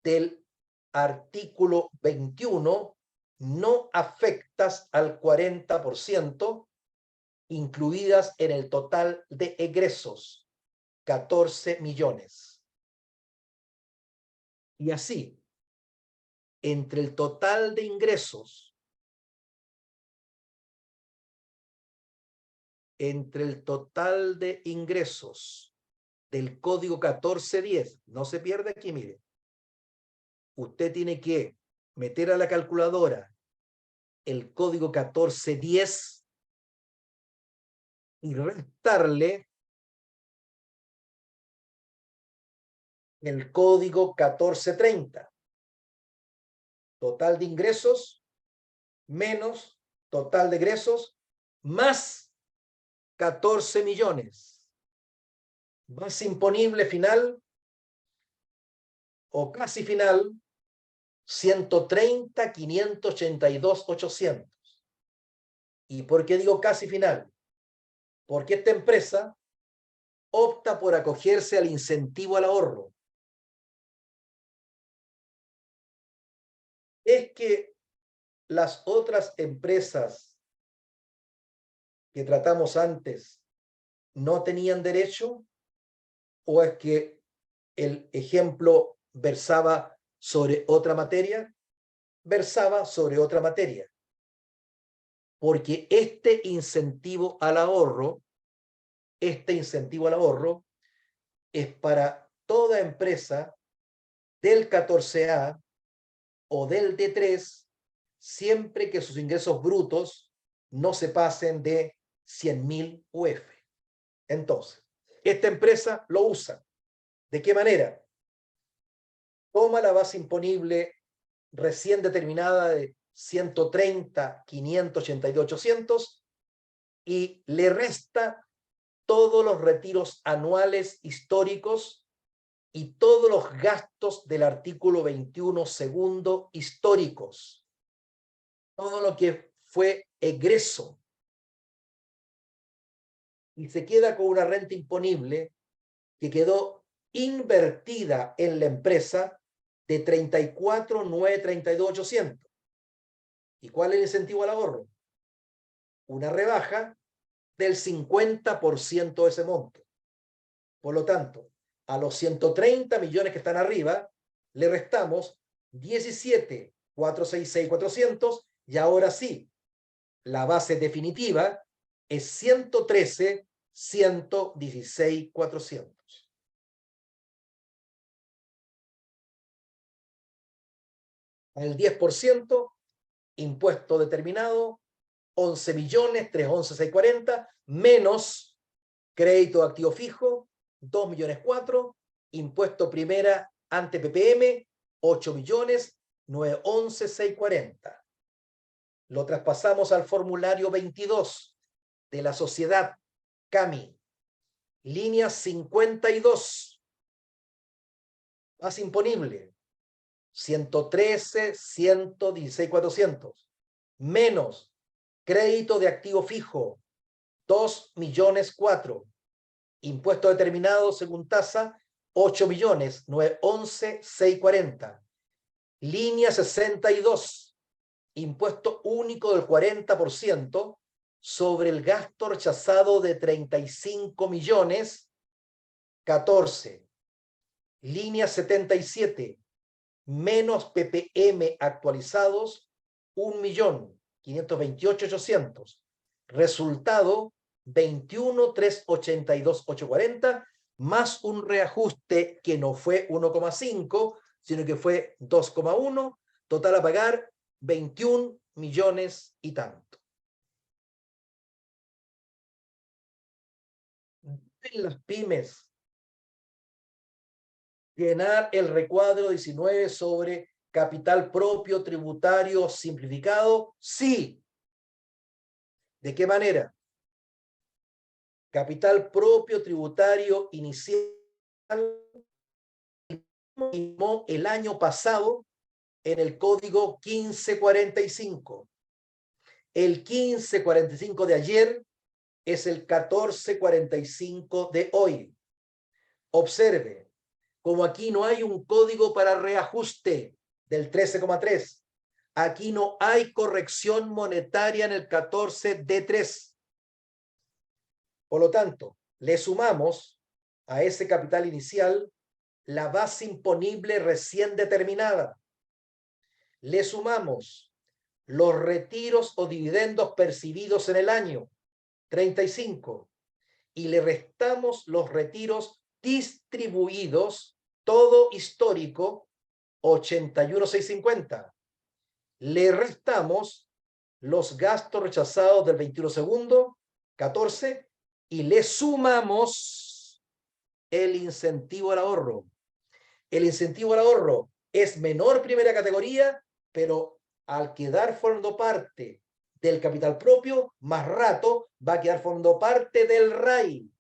del artículo 21 no afectas al 40%, incluidas en el total de egresos, 14 millones. Y así, entre el total de ingresos, del código 1410, no se pierde aquí, mire, usted tiene que meter a la calculadora el código 1410 y restarle el código 1430. Total de ingresos menos total de egresos más 14 millones. Base imponible final o casi final 130.582.800. ¿Y por qué digo casi final? Porque esta empresa opta por acogerse al incentivo al ahorro. ¿Es que las otras empresas que tratamos antes no tenían derecho? ¿O es que el ejemplo versaba sobre otra materia? Versaba sobre otra materia. Porque este incentivo al ahorro es para toda empresa del 14A o del D3 siempre que sus ingresos brutos no se pasen de 100.000 UF. Entonces, esta empresa lo usa. ¿De qué manera? Toma la base imponible recién determinada de 130.582.800 y le resta todos los retiros anuales históricos y todos los gastos del artículo 21 segundo históricos. Todo lo que fue egreso. Y se queda con una renta imponible que quedó invertida en la empresa de 34.932.800. ¿Y cuál es el incentivo al ahorro? Una rebaja del 50% de ese monto. Por lo tanto, a los 130 millones que están arriba, le restamos 17.466.400 y ahora sí, la base definitiva es 113.116.400. Al 10%, impuesto determinado, 11.311.640, menos crédito de activo fijo, 2.004.000, impuesto primera ante PPM, 8.911.640. Lo traspasamos al formulario 22 de la sociedad CAMI, línea 52, base imponible, 113.116.400, menos crédito de activo fijo, 2.004.000, impuesto determinado según tasa, 8.911.640. Línea 62, impuesto único del 40% sobre el gasto rechazado de 35.014.000. Línea 77, menos PPM actualizados, 1.528.800. Resultado, 21.382.840, más un reajuste que no fue 1,5, sino que fue 2,1, total a pagar 21 millones y tanto. En las pymes, llenar el recuadro 19 sobre capital propio tributario simplificado, sí. ¿De qué manera? Capital propio tributario inicial el año pasado en el código 1545. El 1545 de ayer es el 1445 de hoy. Observe, como aquí no hay un código para reajuste del 13,3, aquí no hay corrección monetaria en el 14D3. Por lo tanto, le sumamos a ese capital inicial la base imponible recién determinada. Le sumamos los retiros o dividendos percibidos en el año, 35, y le restamos los retiros distribuidos, todo histórico, 81.650. Le restamos los gastos rechazados del 21 segundo, 14, y le sumamos el incentivo al ahorro. El incentivo al ahorro es menor primera categoría, pero al quedar formando parte del capital propio, más rato va a quedar formando parte del RAI.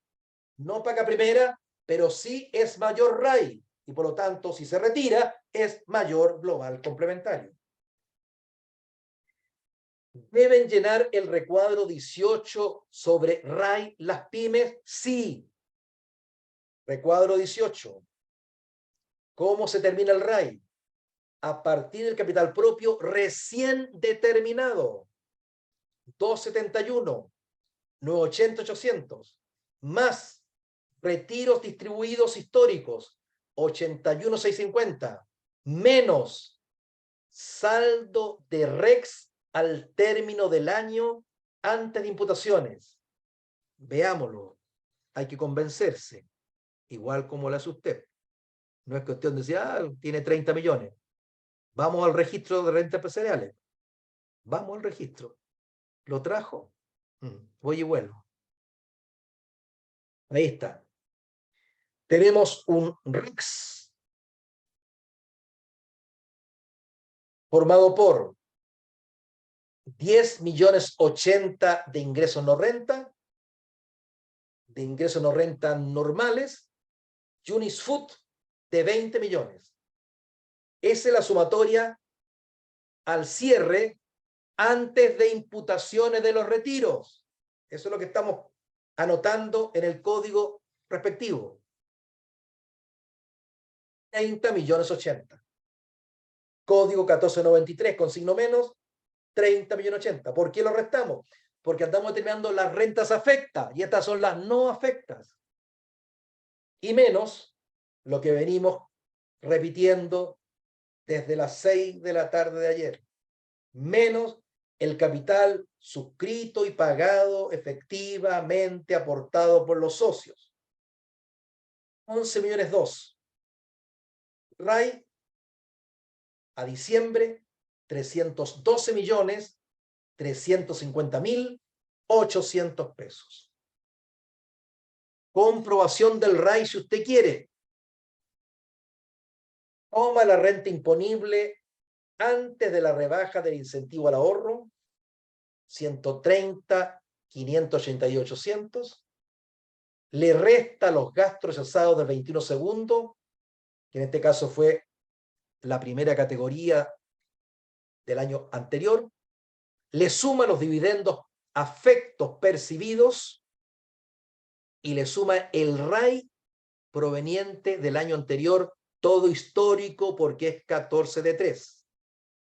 No paga primera, pero sí es mayor RAI. Y por lo tanto, si se retira, es mayor global complementario. ¿Deben llenar el recuadro 18 sobre RAI las pymes? Sí. Recuadro 18. ¿Cómo se termina el RAI? A partir del capital propio recién determinado. 271, 980, 800, más retiros distribuidos históricos, 81,650, menos saldo de REX al término del año antes de imputaciones. Veámoslo, hay que convencerse, igual como lo hace usted. No es cuestión de decir, tiene 30 millones. Vamos al registro de rentas empresariales. Vamos al registro. ¿Lo trajo? Voy y vuelvo. Ahí está. Tenemos un REX formado por 10,080,000 de ingresos no renta, de ingresos no renta normales, y un ISFUT de 20 millones. Esa es la sumatoria al cierre antes de imputaciones de los retiros. Eso es lo que estamos anotando en el código respectivo. 30,080,000. Código 1493 con signo menos, 30,080,000. ¿Por qué lo restamos? Porque andamos determinando las rentas afectas y estas son las no afectas. Y menos lo que venimos repitiendo desde las 6 de la tarde de ayer. Menos el capital suscrito y pagado efectivamente aportado por los socios. 11,200,000. RAI a diciembre, 312,350,800 pesos. Comprobación del RAI si usted quiere. Toma la renta imponible antes de la rebaja del incentivo al ahorro, 130,588,800. Le resta los gastos rechazados del 21 segundo, que en este caso fue la primera categoría del año anterior. Le suma los dividendos afectos percibidos y le suma el RAI proveniente del año anterior, todo histórico porque es 14 de 3.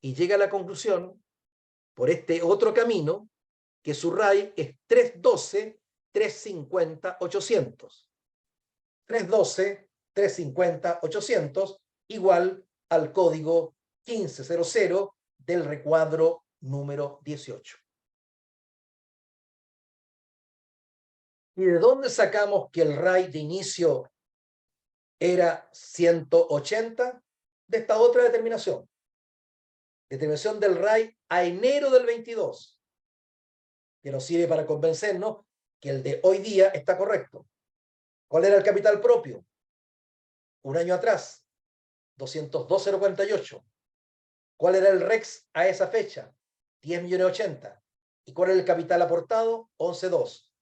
Y llega a la conclusión, por este otro camino, que su RAI es 312, 350, 800. 312, 350, 800, igual al código 1500 del recuadro número 18. ¿Y de dónde sacamos que el RAI de inicio era 180? De esta otra determinación. Determinación del RAI a enero del 22, que nos sirve para convencernos que el de hoy día está correcto. ¿Cuál era el capital propio? Un año atrás, 202,048. ¿Cuál era el REX a esa fecha? 10,080,000. ¿Y cuál era el capital aportado? 11,2.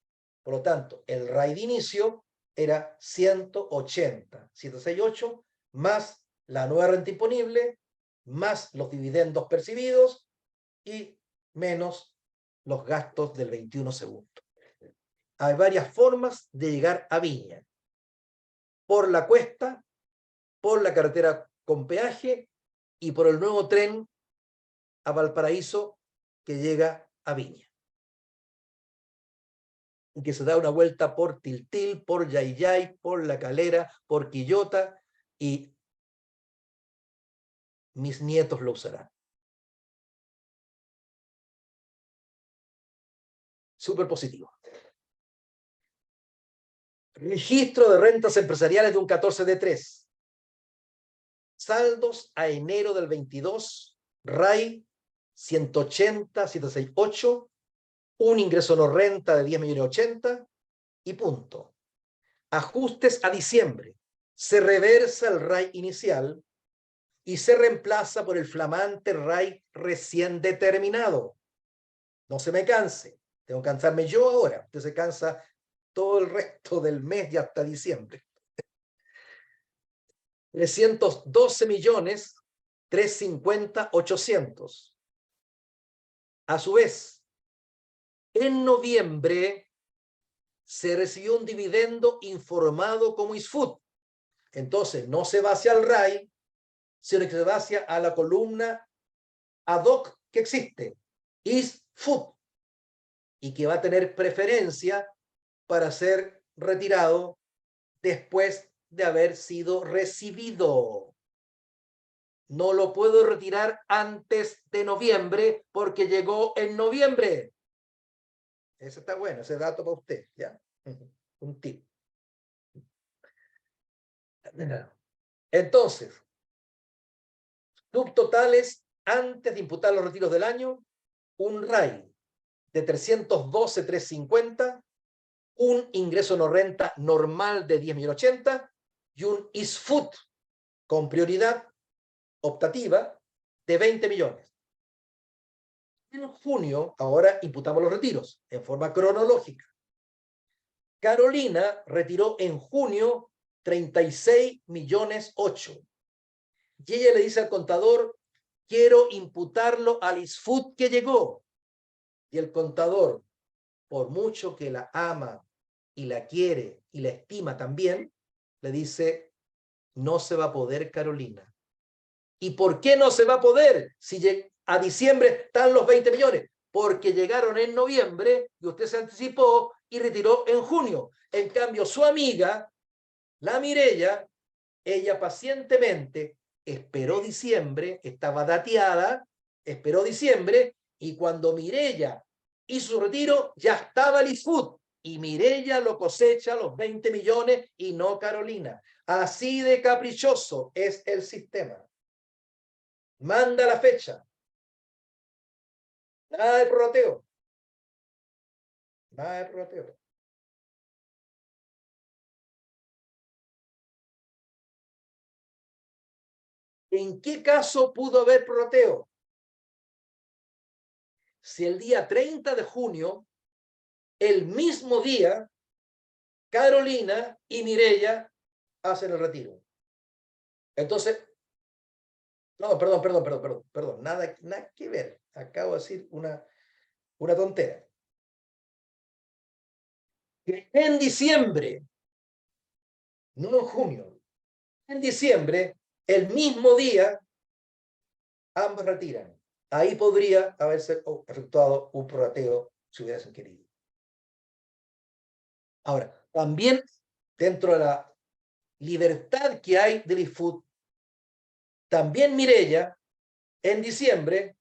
Por lo tanto, el RAI de inicio era 180, 768, más la nueva renta imponible, más los dividendos percibidos y menos los gastos del 21 segundo. Hay varias formas de llegar a Viña. Por la cuesta, por la carretera con peaje y por el nuevo tren a Valparaíso que llega a Viña. Y que se da una vuelta por Tiltil, por Yayay, por La Calera, por Quillota, y mis nietos lo usarán. Súper positivo. Registro de rentas empresariales de un 14 de 3. Saldos a enero del 22, RAI 180, 768, un ingreso no renta de 10.080.000 y punto. Ajustes a diciembre. Se reversa el RAI inicial y se reemplaza por el flamante RAI recién determinado. No se me canse. Tengo que cansarme yo ahora. Usted se cansa todo el resto del mes y hasta diciembre. 312.350.800. A su vez, en noviembre se recibió un dividendo informado como ISFUT. Entonces, no se va hacia el RAI, sino que se va hacia a la columna ad hoc que existe, ISFUT, y que va a tener preferencia para ser retirado después de haber sido recibido. No lo puedo retirar antes de noviembre porque llegó en noviembre. Ese está bueno, ese dato para usted, ¿ya? Un tip. Entonces, subtotales antes de imputar los retiros del año, un RAI de 312.350, un ingreso no renta normal de 10.080 y un ISFUT con prioridad optativa de 20 millones. En junio, ahora imputamos los retiros en forma cronológica. Carolina retiró en junio 36.8 millones. Y ella le dice al contador, quiero imputarlo al ISFUT que llegó. Y el contador, por mucho que la ama y la quiere y la estima también, le dice, no se va a poder, Carolina. ¿Y por qué no se va a poder? Si a diciembre están los 20 millones. Porque llegaron en noviembre y usted se anticipó y retiró en junio. En cambio, su amiga, la Mireya, ella pacientemente esperó diciembre, estaba dateada, esperó diciembre, y cuando Mireya hizo su retiro, ya estaba el ISFUT, y Mireya lo cosecha los 20 millones y no Carolina. Así de caprichoso es el sistema. Manda la fecha. Nada de prorrateo. Nada de prorrateo. ¿En qué caso pudo haber prorrateo? Si el día 30 de junio, el mismo día, Carolina y Mireya hacen el retiro. Entonces, no, perdón, nada que ver. Acabo de decir una tontera. Que en diciembre, no en junio, en diciembre, el mismo día, ambos retiran. Ahí podría haberse efectuado un prorrateo si hubiesen querido. Ahora, también dentro de la libertad que hay del ISFUT, también Mireya, en diciembre,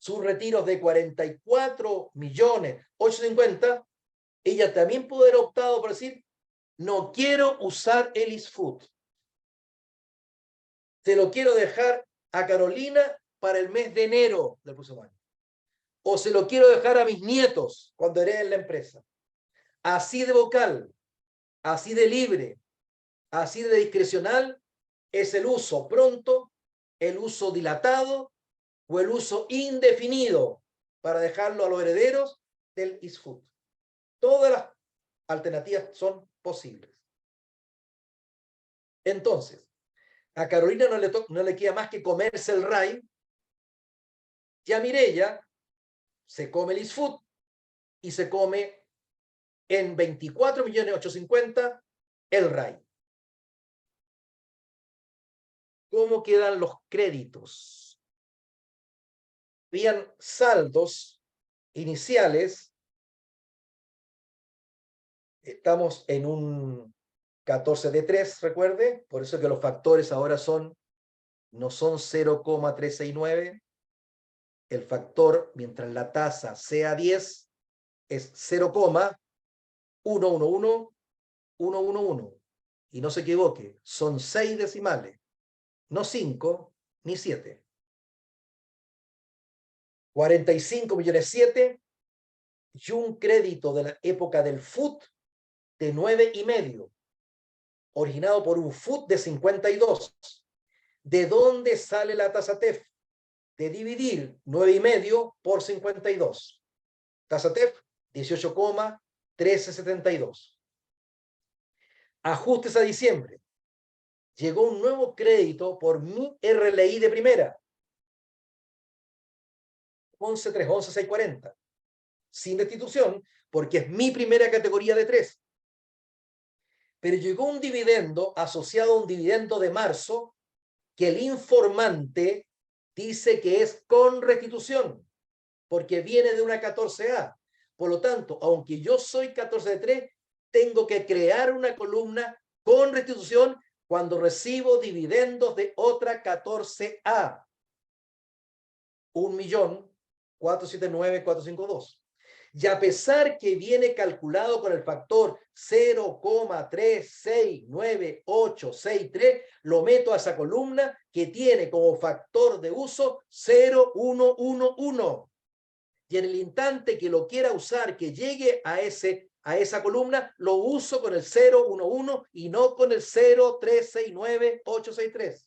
sus retiros de 44.850.000, ella también pudo haber optado por decir, no quiero usar el ISFUT. Se lo quiero dejar a Carolina para el mes de enero del próximo año. O se lo quiero dejar a mis nietos cuando hereden la empresa. Así de vocal, así de libre, así de discrecional es el uso pronto, el uso dilatado o el uso indefinido para dejarlo a los herederos del ISFUT. Todas las alternativas son posibles. Entonces, a Carolina no le queda más que comerse el RAI, y a Mireya se come el ISFUT y se come en 24.850.000 el RAI. ¿Cómo quedan los créditos? Habían saldos iniciales. Estamos en un 14 de 3, recuerde, por eso que los factores ahora no son 0,369. El factor, mientras la tasa sea 10, es 0,111,111. Y no se equivoque, son 6 decimales, no 5 ni 7. 45,7 millones y un crédito de la época del FUT de 9,5, originado por un FUT de 52. ¿De dónde sale la tasa TEF? De dividir 9,5 por 52. Tasa TEF, 18,1372. Ajustes a diciembre. Llegó un nuevo crédito por mi RLI de primera. 11,311,640. Sin restitución, porque es mi primera categoría de 3. Pero llegó un dividendo asociado a un dividendo de marzo que el informante dice que es con restitución, porque viene de una 14A. Por lo tanto, aunque yo soy 14 de 3, tengo que crear una columna con restitución cuando recibo dividendos de otra 14A. 1.479.452. Y a pesar que viene calculado con el factor 0,369,863, lo meto a esa columna que tiene como factor de uso 0,111. Y en el instante que lo quiera usar, que llegue a esa columna, lo uso con el 0,11 y no con el 0,369,863.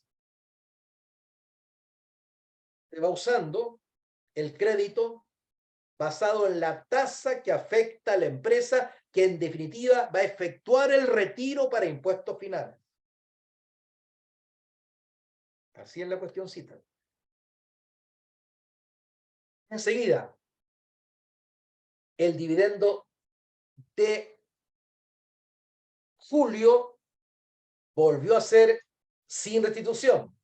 Se va usando el crédito basado en la tasa que afecta a la empresa, que en definitiva va a efectuar el retiro para impuestos finales. Así es la cuestioncita. Enseguida, el dividendo de julio volvió a ser sin restitución.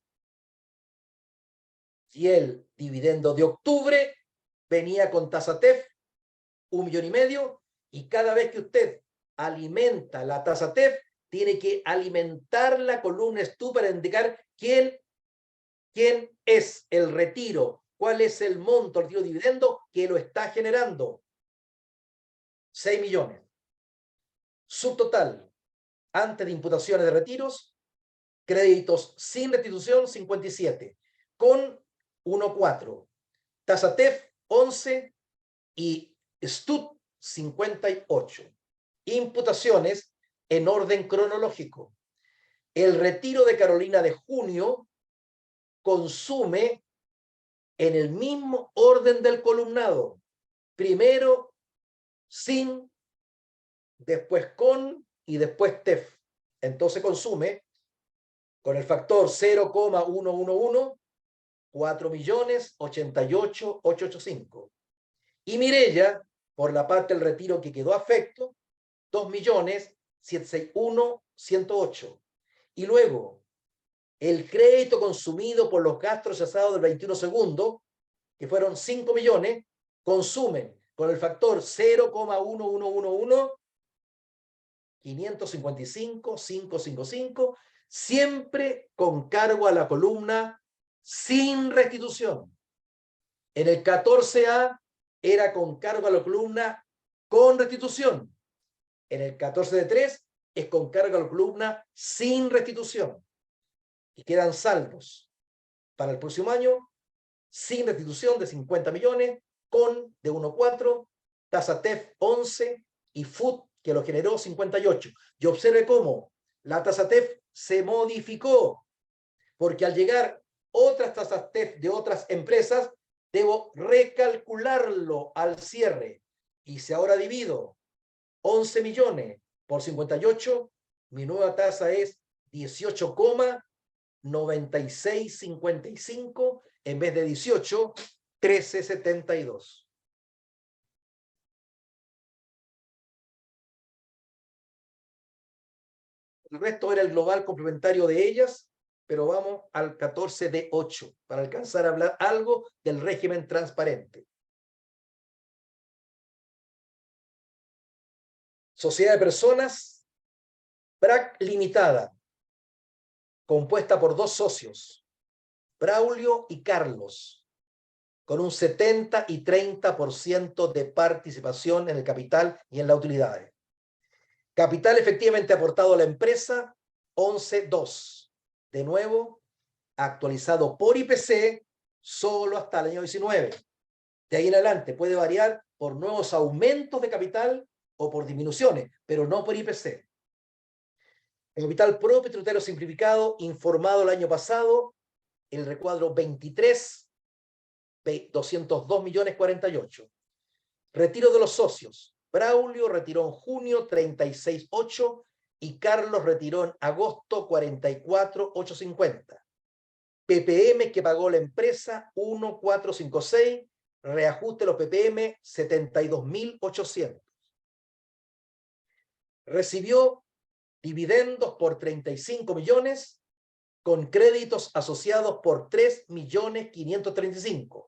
Y el dividendo de octubre venía con tasa TEF, 1,5 millones, y cada vez que usted alimenta la tasa TEF, tiene que alimentar la columna STU para indicar quién es el retiro, cuál es el monto del retiro de dividendo que lo está generando. 6 millones. Subtotal, antes de imputaciones de retiros, créditos sin restitución, 57, con 1,4. Tasa TEF, 11 y STUT, 58. Imputaciones en orden cronológico. El retiro de Carolina de junio consume en el mismo orden del columnado. Primero sin, después con y después TEF. Entonces consume con el factor 0,111 4.088.885. Y Mireya, por la parte del retiro que quedó afecto, 2.761.108. Y luego, el crédito consumido por los gastos rechazados del 21 segundo, que fueron 5 millones, consumen con el factor 0,1111 555.555, siempre con cargo a la columna sin restitución. En el 14A era con cargo a la columna con restitución. En el 14 de 3 es con cargo a la columna sin restitución. Y quedan saldos para el próximo año sin restitución de 50 millones, con de 1,4, tasa TEF 11 y FUT que lo generó 58. Y observe cómo la tasa TEF se modificó, porque al llegar otras tasas TEF de otras empresas, debo recalcularlo al cierre. Y si ahora divido 11 millones por 58, mi nueva tasa es 18,9655 en vez de 18, 13,72. El resto era el global complementario de ellas, pero vamos al 14 de 8 para alcanzar a hablar algo del régimen transparente. Sociedad de personas, BRAC limitada, compuesta por 2 socios, Braulio y Carlos, con un 70 y 30% de participación en el capital y en las utilidades. Capital efectivamente aportado a la empresa, 11,2. De nuevo, actualizado por IPC solo hasta el año 19. De ahí en adelante puede variar por nuevos aumentos de capital o por disminuciones, pero no por IPC. El capital propio tributario simplificado informado el año pasado, el recuadro 23, 202.048. Retiro de los socios. Braulio retiró en junio 36.8 y Carlos retiró en agosto 44.850. PPM que pagó la empresa 1.456, reajuste de los PPM 72.800. Recibió dividendos por 35 millones con créditos asociados por 3.535.000.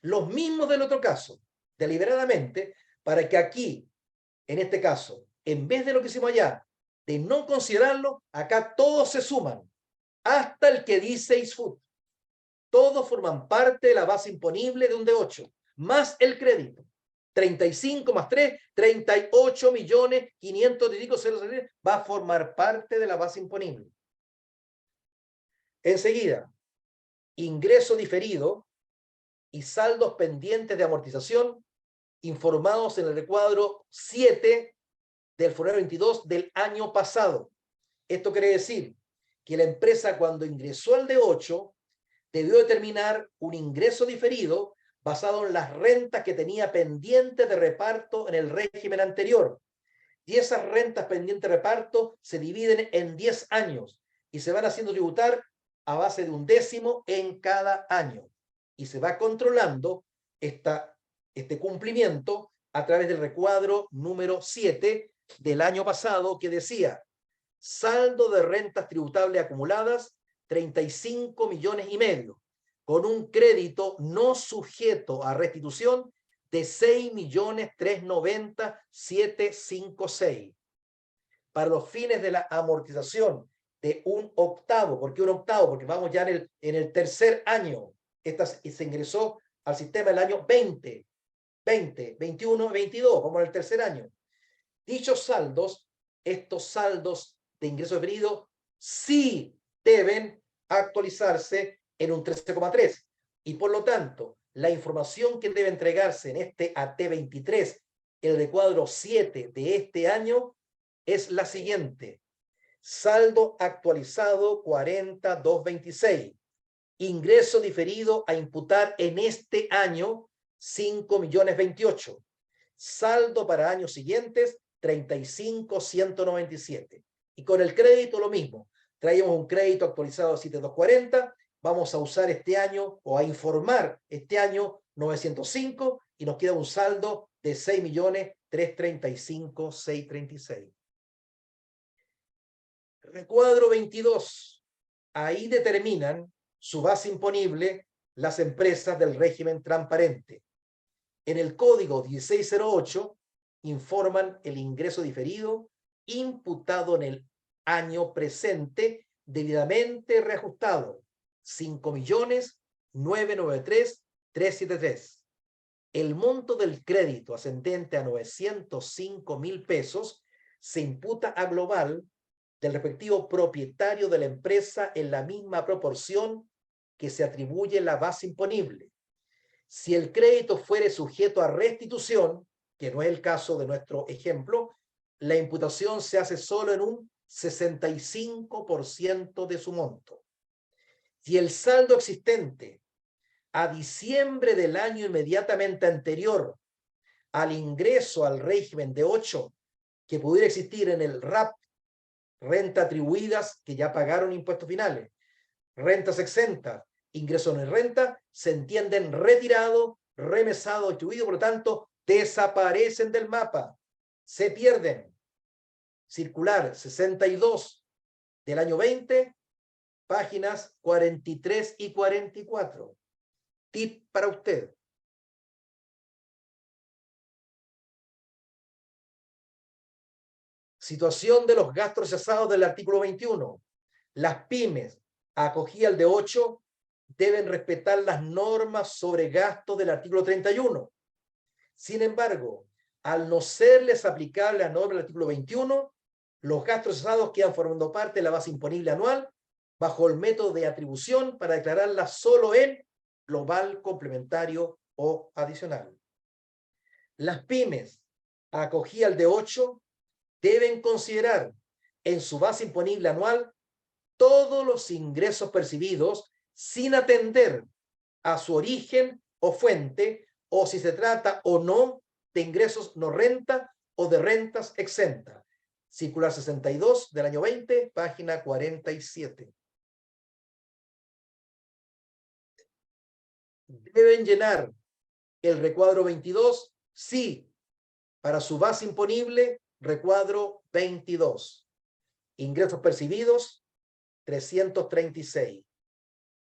Los mismos del otro caso, deliberadamente, para que aquí, en este caso, en vez de lo que hicimos allá, de no considerarlo, acá todos se suman, hasta el que dice ISFUT. Todos forman parte de la base imponible de un D8, más el crédito. 35 más 3, 38.500.000 va a formar parte de la base imponible. Enseguida, ingreso diferido y saldos pendientes de amortización informados en el recuadro 7 del formulario 22 del año pasado. Esto quiere decir que la empresa, cuando ingresó al D8, debió determinar un ingreso diferido basado en las rentas que tenía pendientes de reparto en el régimen anterior. Y esas rentas pendientes de reparto se dividen en 10 años y se van haciendo tributar a base de 1/10 en cada año. Y se va controlando este cumplimiento a través del recuadro número 7 del año pasado, que decía: saldo de rentas tributables acumuladas 35,5 millones, con un crédito no sujeto a restitución de 6.390.756. Para los fines de la amortización de 1/8, ¿por qué 1/8? Porque vamos ya en el tercer año. Esta se ingresó al sistema el año 20, 21, 22, vamos en el tercer año. Dichos saldos, estos saldos de ingreso diferido, sí deben actualizarse en un 13,3. Y por lo tanto, la información que debe entregarse en este AT23, el recuadro 7 de este año, es la siguiente: saldo actualizado 40.226, ingreso diferido a imputar en este año 5.028, saldo para años siguientes 35.197. Y con el crédito lo mismo, traíamos un crédito actualizado 7.240, vamos a usar este año o a informar este año 905 y nos queda un saldo de 6.335.636. Recuadro 22. Ahí determinan su base imponible las empresas del régimen transparente. En el código 1608 informan el ingreso diferido imputado en el año presente debidamente reajustado: 5.993.373. El monto del crédito ascendente a 905.000 pesos se imputa a global del respectivo propietario de la empresa en la misma proporción que se atribuye la base imponible. Si el crédito fuere sujeto a restitución, que no es el caso de nuestro ejemplo, la imputación se hace solo en un 65% de su monto. Si el saldo existente a diciembre del año inmediatamente anterior al ingreso al régimen de 8 que pudiera existir en el RAP, renta atribuidas que ya pagaron impuestos finales, rentas exentas, ingresos en renta, se entienden retirados, remesados, atribuidos, por lo tanto, desaparecen del mapa, se pierden. Circular 62 del año 20, páginas 43 y 44. Tip para usted. Situación de los gastos rechazados del artículo 21. Las pymes acogidas al D8 deben respetar las normas sobre gastos del artículo 31. Sin embargo, al no serles aplicable la norma del artículo 21, los gastos rechazados quedan formando parte de la base imponible anual bajo el método de atribución para declararla solo en global complementario o adicional. Las pymes acogida al D8 deben considerar en su base imponible anual todos los ingresos percibidos sin atender a su origen o fuente, o si se trata o no de ingresos no renta o de rentas exentas. Circular 62 del año 20, página 47. Deben llenar el recuadro 22, sí, para su base imponible, recuadro 22. Ingresos percibidos, 336.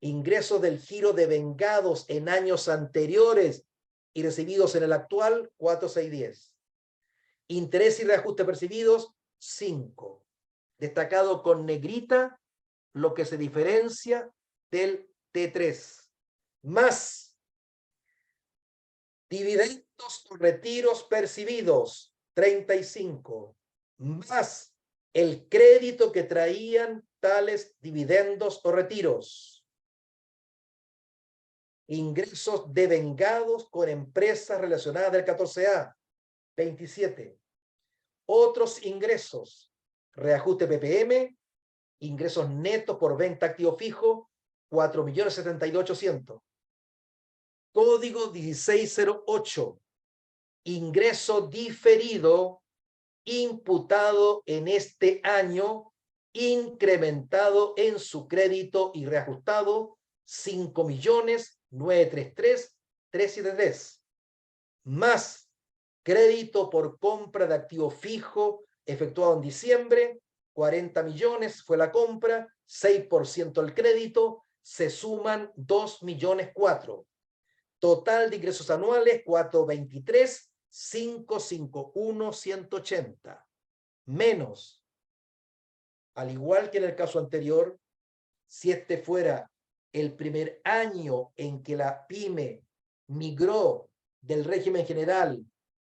Ingresos del giro de vengados en años anteriores y recibidos en el actual, 4610. Interés y reajuste percibidos, 5. Destacado con negrita lo que se diferencia del T3. Más dividendos o retiros percibidos, 35. Más el crédito que traían tales dividendos o retiros. Ingresos devengados con empresas relacionadas del 14A, 27. Otros ingresos, reajuste PPM, ingresos netos por venta activo fijo, 4.072.800. Código 1608, ingreso diferido imputado en este año, incrementado en su crédito y reajustado, 5.933.373, más crédito por compra de activo fijo efectuado en diciembre, 40 millones fue la compra, 6% el crédito, se suman 2.004.000. Total de ingresos anuales, 423.551.180. Menos, al igual que en el caso anterior, si este fuera el primer año en que la pyme migró del régimen general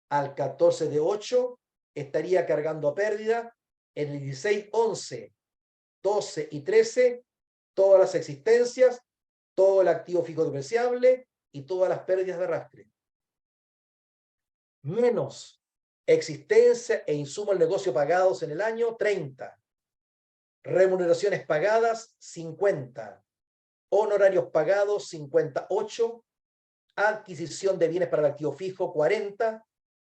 al 14D8, estaría cargando a pérdida en el 16, 11, 12 y 13, todas las existencias, todo el activo fijo depreciable y todas las pérdidas de arrastre. Menos existencia e insumo al negocio pagados en el año, 30. Remuneraciones pagadas, 50. Honorarios pagados, 58. Adquisición de bienes para el activo fijo, 40.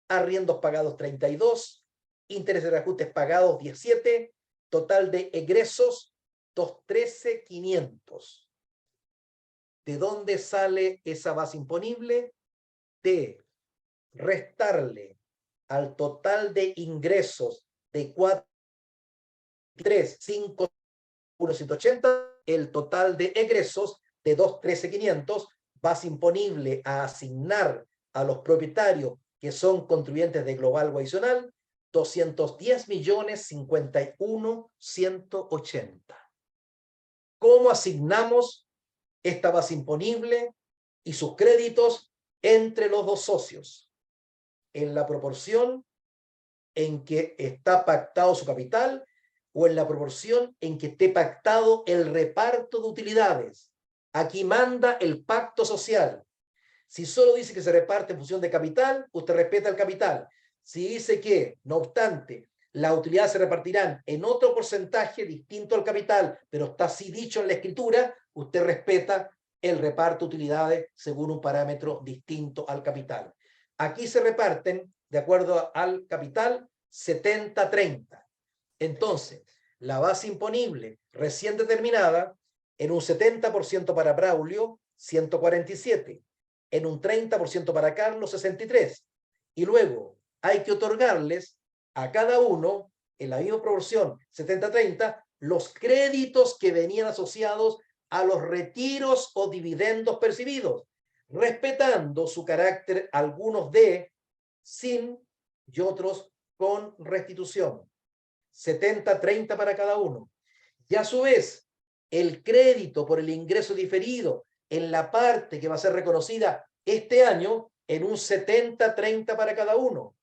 Arriendos pagados, 32. Intereses de reajustes pagados, 17. Total de egresos, 213.500. ¿De dónde sale esa base imponible? De restarle al total de ingresos de 4.351.180 el total de egresos de 213.500, base imponible a asignar a los propietarios que son contribuyentes de global o adicional, 210.051.180. ¿Cómo asignamos esta base imponible y sus créditos entre los dos socios? En la proporción en que está pactado su capital o en la proporción en que esté pactado el reparto de utilidades. Aquí manda el pacto social. Si solo dice que se reparte en función de capital, usted respeta el capital. Si dice que, no obstante, las utilidades se repartirán en otro porcentaje distinto al capital, pero está así dicho en la escritura, usted respeta el reparto de utilidades según un parámetro distinto al capital. Aquí se reparten, de acuerdo al capital, 70-30. Entonces, la base imponible recién determinada, en un 70% para Braulio, 147. En un 30% para Carlos, 63. Y luego hay que otorgarles a cada uno, en la misma proporción, 70-30, los créditos que venían asociados a los retiros o dividendos percibidos, respetando su carácter, algunos de sin y otros con restitución. 70-30 para cada uno. Y a su vez, el crédito por el ingreso diferido en la parte que va a ser reconocida este año en un 70-30 para cada uno.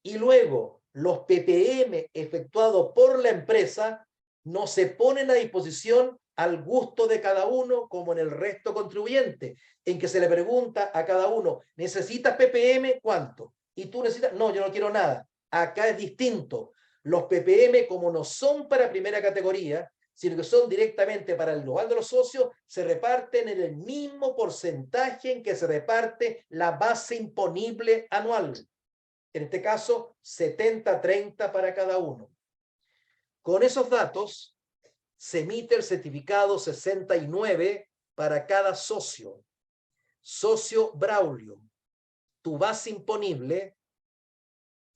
Y luego, los PPM efectuados por la empresa no se ponen a disposición al gusto de cada uno como en el resto contribuyente, en que se le pregunta a cada uno, ¿necesitas PPM? ¿Cuánto? Y tú necesitas, no, yo no quiero nada. Acá es distinto. Los PPM, como no son para primera categoría, sino que son directamente para el global de los socios, se reparten en el mismo porcentaje en que se reparte la base imponible anual. En este caso, 70-30 para cada uno. Con esos datos, se emite el certificado 69 para cada socio. Socio Braulio, tu base imponible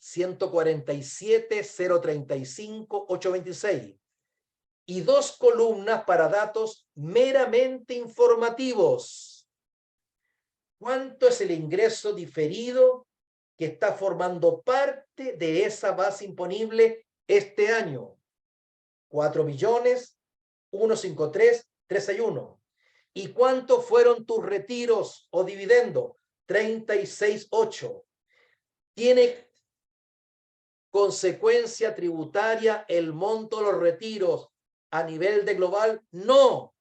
147.035.826 y 2 columnas para datos meramente informativos. ¿Cuánto es el ingreso diferido que está formando parte de esa base imponible este año? 4.153.361. ¿Y cuántos fueron tus retiros o dividendos? 36.8. ¿Tiene consecuencia tributaria el monto de los retiros a nivel de global? No,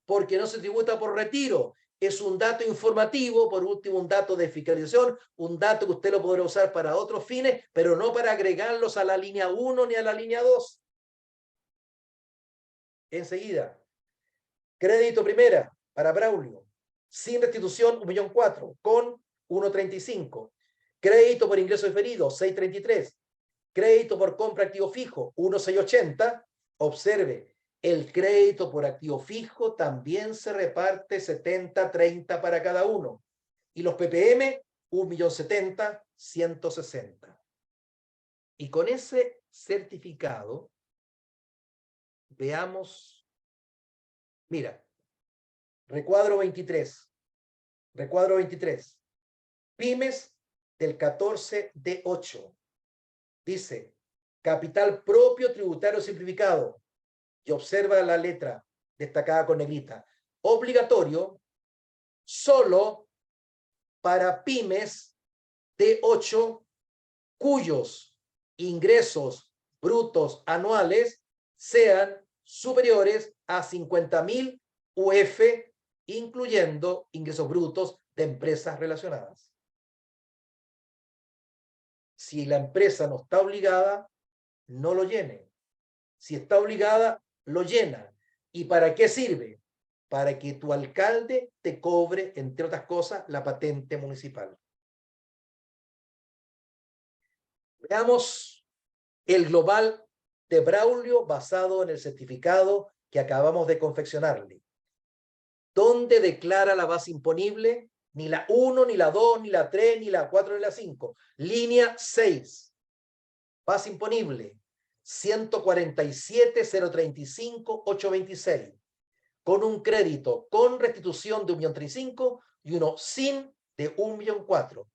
porque no se tributa por retiro. Es un dato informativo, por último, un dato de fiscalización, un dato que usted lo podrá usar para otros fines, pero no para agregarlos a la línea 1 ni a la línea 2. Enseguida, crédito primera para Braulio, sin restitución 1.400.000, con 1.35. Crédito por ingreso diferido 6.33. Crédito por compra activo fijo 1.680. Observe, el crédito por activo fijo también se reparte 70-30 para cada uno. Y los PPM 1.070.000, 160. Y con ese certificado, veamos, mira, recuadro 23, pymes del 14D8, dice, capital propio tributario simplificado, y observa la letra destacada con negrita, obligatorio solo para pymes D8 cuyos ingresos brutos anuales sean superiores a 50.000 UF, incluyendo ingresos brutos de empresas relacionadas. Si la empresa no está obligada, no lo llene. Si está obligada, lo llena. ¿Y para qué sirve? Para que tu alcalde te cobre, entre otras cosas, la patente municipal. Veamos el global de Braulio basado en el certificado que acabamos de confeccionarle. ¿Dónde declara la base imponible? Ni la 1, ni la 2, ni la 3, ni la 4, ni la 5. Línea 6. Base imponible 147.035.826. Con un crédito con restitución de 1.035.000 y uno sin de 1.004.000.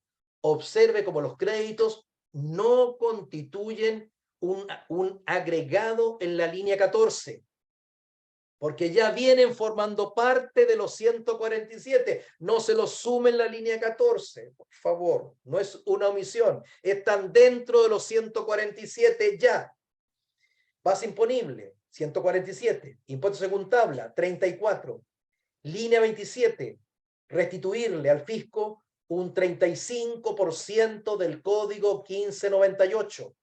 Observe cómo los créditos no constituyen un agregado en la línea 14, porque ya vienen formando parte de los 147. No se los sume en la línea 14, por favor. No es una omisión. Están dentro de los 147 ya. Base imponible, 147. Impuesto según tabla, 34. Línea 27. Restituirle al fisco un 35% del código 1598.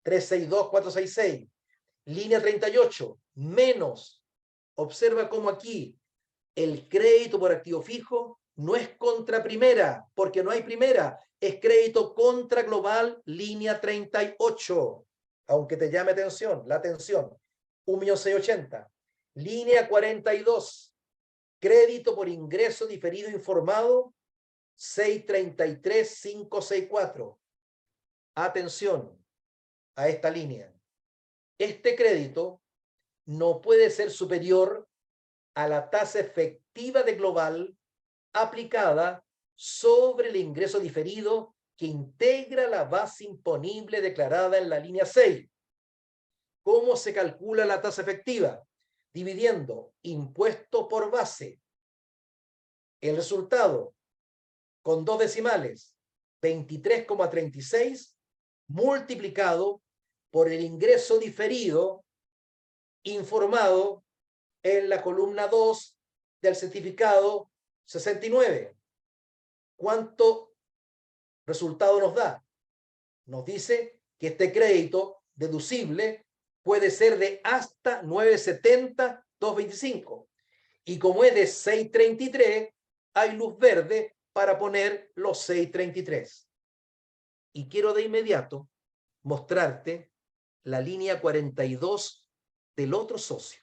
362.466. Línea 38. Menos. Observa cómo aquí el crédito por activo fijo no es contra primera, porque no hay primera, es crédito contra global, línea 38, aunque te llame la atención, 1.680.000. Línea 42, crédito por ingreso diferido informado, 633.564. Atención a esta línea. Este crédito no puede ser superior a la tasa efectiva de global aplicada sobre el ingreso diferido que integra la base imponible declarada en la línea 6. ¿Cómo se calcula la tasa efectiva? Dividiendo impuesto por base. El resultado, con 2 decimales, 23,36 multiplicado por el ingreso diferido informado en la columna 2 del certificado 69. ¿Cuánto resultado nos da? Nos dice que este crédito deducible puede ser de hasta 970,225. Y como es de 633, hay luz verde para poner los 633. Y quiero de inmediato mostrarte la línea 42 del otro socio.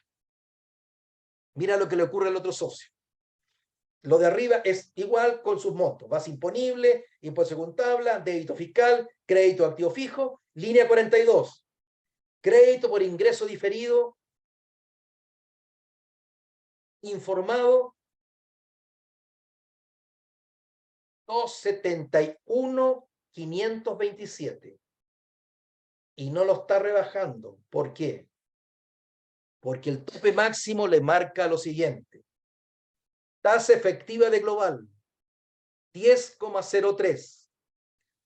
Mira lo que le ocurre al otro socio. Lo de arriba es igual con sus montos. Base imponible, impuesto según tabla, débito fiscal, crédito activo fijo. Línea 42. Crédito por ingreso diferido informado 271,527. Y no lo está rebajando. ¿Por qué? Porque el tope máximo le marca lo siguiente. Tasa efectiva de global, 10,03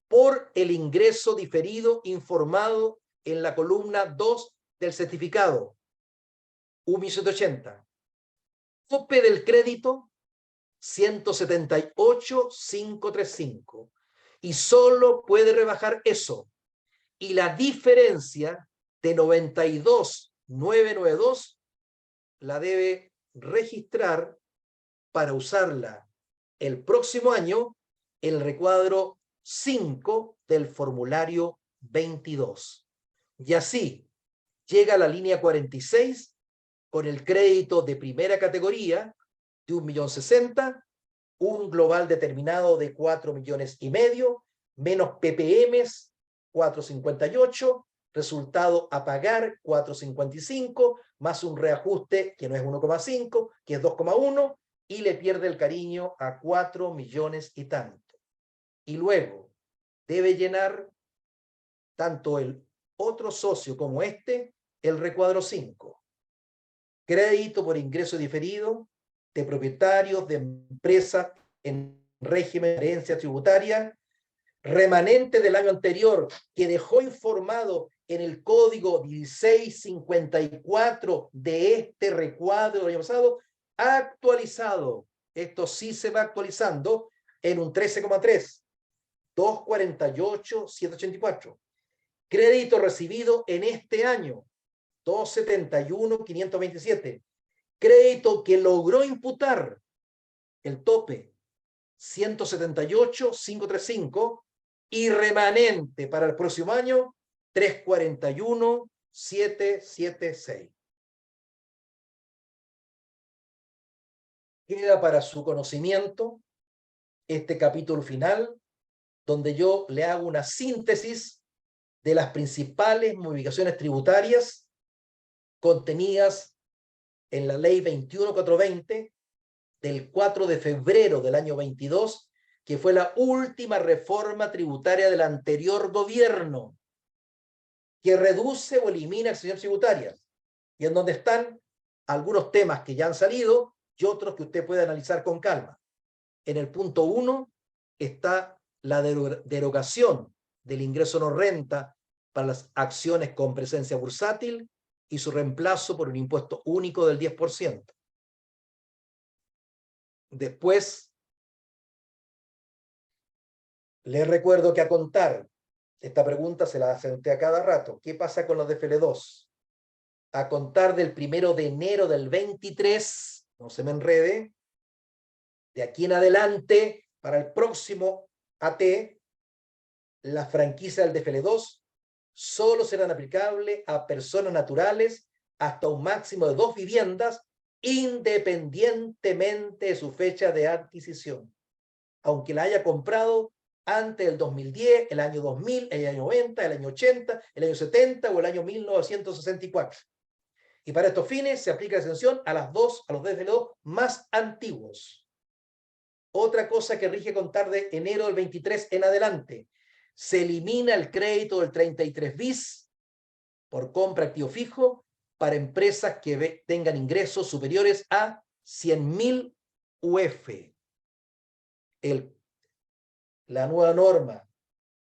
por el ingreso diferido informado en la columna 2 del certificado, 1.780. Tope del crédito, 178,535. Y solo puede rebajar eso. Y la diferencia de 92,992 la debe registrar para usarla el próximo año el recuadro 5 del formulario 22. Y así llega a la línea 46 con el crédito de primera categoría de 1.060.000, un global determinado de 4,5 millones, menos PPMs 458, resultado a pagar 455, más un reajuste que no es 1,5, que es 2,1, y le pierde el cariño a 4 millones y tanto. Y luego debe llenar tanto el otro socio como este el recuadro 5. Crédito por ingreso diferido de propietarios de empresas en régimen de herencia tributaria, remanente del año anterior que dejó informado en el código 1654 de este recuadro del año pasado, actualizado. Esto sí se va actualizando en un 13,3, 248,784. Crédito recibido en este año, 271,527. Crédito que logró imputar el tope, 178,535, y remanente para el próximo año, 341,776. Queda para su conocimiento este capítulo final, donde yo le hago una síntesis de las principales modificaciones tributarias contenidas en la ley 21.420 del 4 de febrero del año 22, que fue la última reforma tributaria del anterior gobierno, que reduce o elimina exenciones tributarias, y en donde están algunos temas que ya han salido y otros que usted puede analizar con calma. En el punto 1 está la derogación del ingreso no renta para las acciones con presencia bursátil y su reemplazo por un impuesto único del 10%. Después, les recuerdo que a contar, esta pregunta se la hacen a cada rato, ¿qué pasa con los de FL2? A contar del 1 de enero del 23, no se me enrede, de aquí en adelante, para el próximo AT, las franquicias del DFL2 solo serán aplicables a personas naturales hasta un máximo de 2 viviendas, independientemente de su fecha de adquisición, aunque la haya comprado antes del 2010, el año 2000, el año 90, el año 80, el año 70 o el año 1964. Y para estos fines se aplica la exención a los DFL2 más antiguos. Otra cosa que rige contar de enero del 23 en adelante, se elimina el crédito del 33 bis por compra activo fijo para empresas que tengan ingresos superiores a 100.000 UF. La nueva norma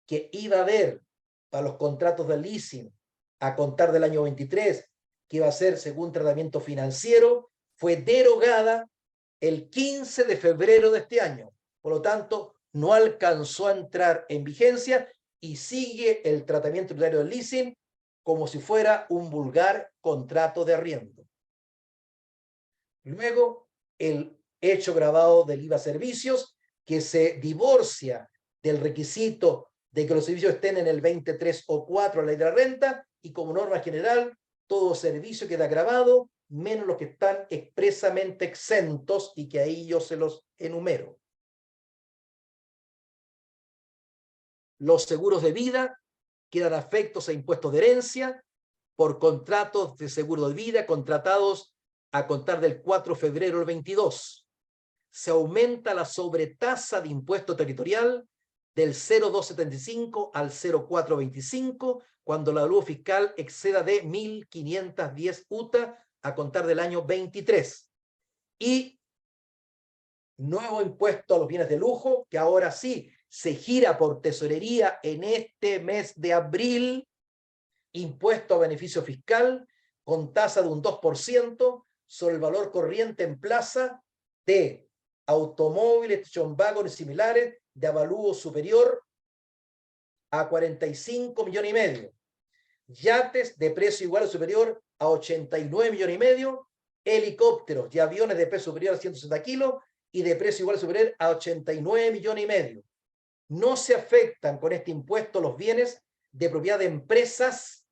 que iba a haber para los contratos de leasing a contar del año 23 que iba a ser según tratamiento financiero, fue derogada el 15 de febrero de este año. Por lo tanto, no alcanzó a entrar en vigencia y sigue el tratamiento tributario del leasing como si fuera un vulgar contrato de arriendo. Luego, el hecho grabado del IVA servicios, que se divorcia del requisito de que los servicios estén en el 23 o 4 de la ley de la renta, y como norma general, todo servicio queda grabado, menos los que están expresamente exentos, y que ahí yo se los enumero. Los seguros de vida quedan afectos a impuestos de herencia por contratos de seguro de vida contratados a contar del 4 de febrero del 22. Se aumenta la sobretasa de impuesto territorial del 0,275 al 0,425 cuando la deuda fiscal exceda de 1.510 UTA a contar del año 23. Y nuevo impuesto a los bienes de lujo, que ahora sí se gira por tesorería en este mes de abril, impuesto a beneficio fiscal con tasa de un 2% sobre el valor corriente en plaza de automóviles, station wagons y similares de avalúo superior a 45,5 millones, yates de precio igual o superior a 89,5 millones, helicópteros y aviones de peso superior a 160 kilos y de precio igual o superior a 89,5 millones. No se afectan con este impuesto los bienes de propiedad de empresas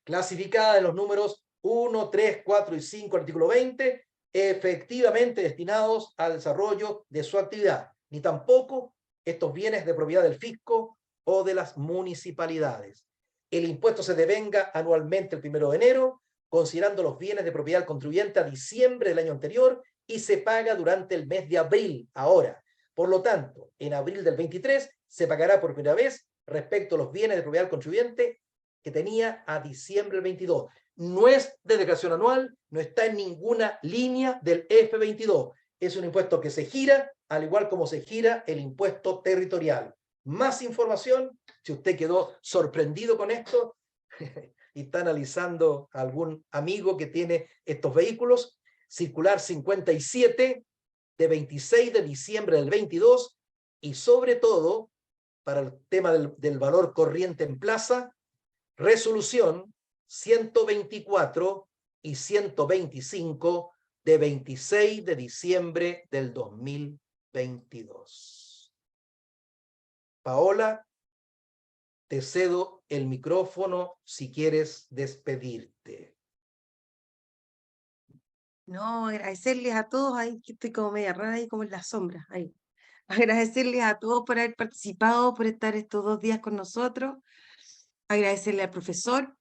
clasificadas en los números 1, 3, 4 y 5, artículo 20, efectivamente destinados al desarrollo de su actividad, ni tampoco estos bienes de propiedad del fisco o de las municipalidades. El impuesto se devenga anualmente el 1 de enero, considerando los bienes de propiedad del contribuyente a diciembre del año anterior, y se paga durante el mes de abril, ahora. Por lo tanto, en abril del 23 se pagará por primera vez respecto a los bienes de propiedad del contribuyente que tenía a diciembre del 22. No es de declaración anual, no está en ninguna línea del F22. Es un impuesto que se gira, al igual como se gira el impuesto territorial. Más información, si usted quedó sorprendido con esto y está analizando a algún amigo que tiene estos vehículos, circular 57 de 26 de diciembre del 22, y sobre todo, para el tema del valor corriente en plaza, resolución 124 y 125 de 26 de diciembre del 2022. Paola, te cedo el micrófono si quieres despedirte. No, agradecerles a todos, ahí que estoy como media rara ahí como en las sombras, ahí. Agradecerles a todos por haber participado, por estar estos 2 días con nosotros. Agradecerle al profesor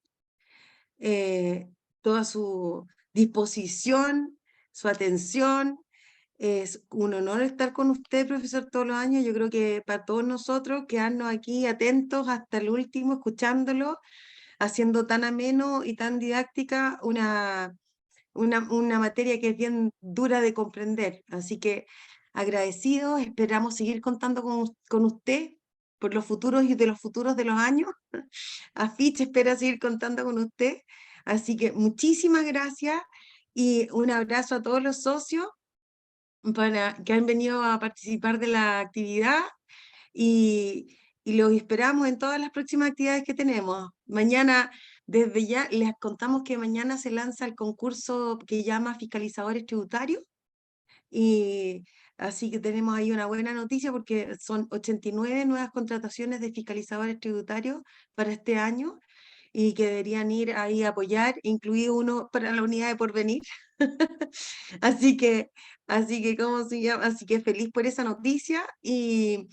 toda su disposición, su atención. Es un honor estar con usted, profesor, todos los años. Yo creo que para todos nosotros, quedarnos aquí atentos hasta el último, escuchándolo, haciendo tan ameno y tan didáctica una materia que es bien dura de comprender. Así que agradecidos, esperamos seguir contando con usted por los futuros y de los futuros de los años. Afiche espera seguir contando con usted. Así que muchísimas gracias y un abrazo a todos los socios que han venido a participar de la actividad, y los esperamos en todas las próximas actividades que tenemos. Mañana, desde ya, les contamos que mañana se lanza el concurso que llama Fiscalizadores Tributarios, y así que tenemos ahí una buena noticia porque son 89 nuevas contrataciones de fiscalizadores tributarios para este año, y que deberían ir ahí a apoyar, incluido uno para la unidad de Porvenir. Así que, ¿cómo se llama? Así que feliz por esa noticia, y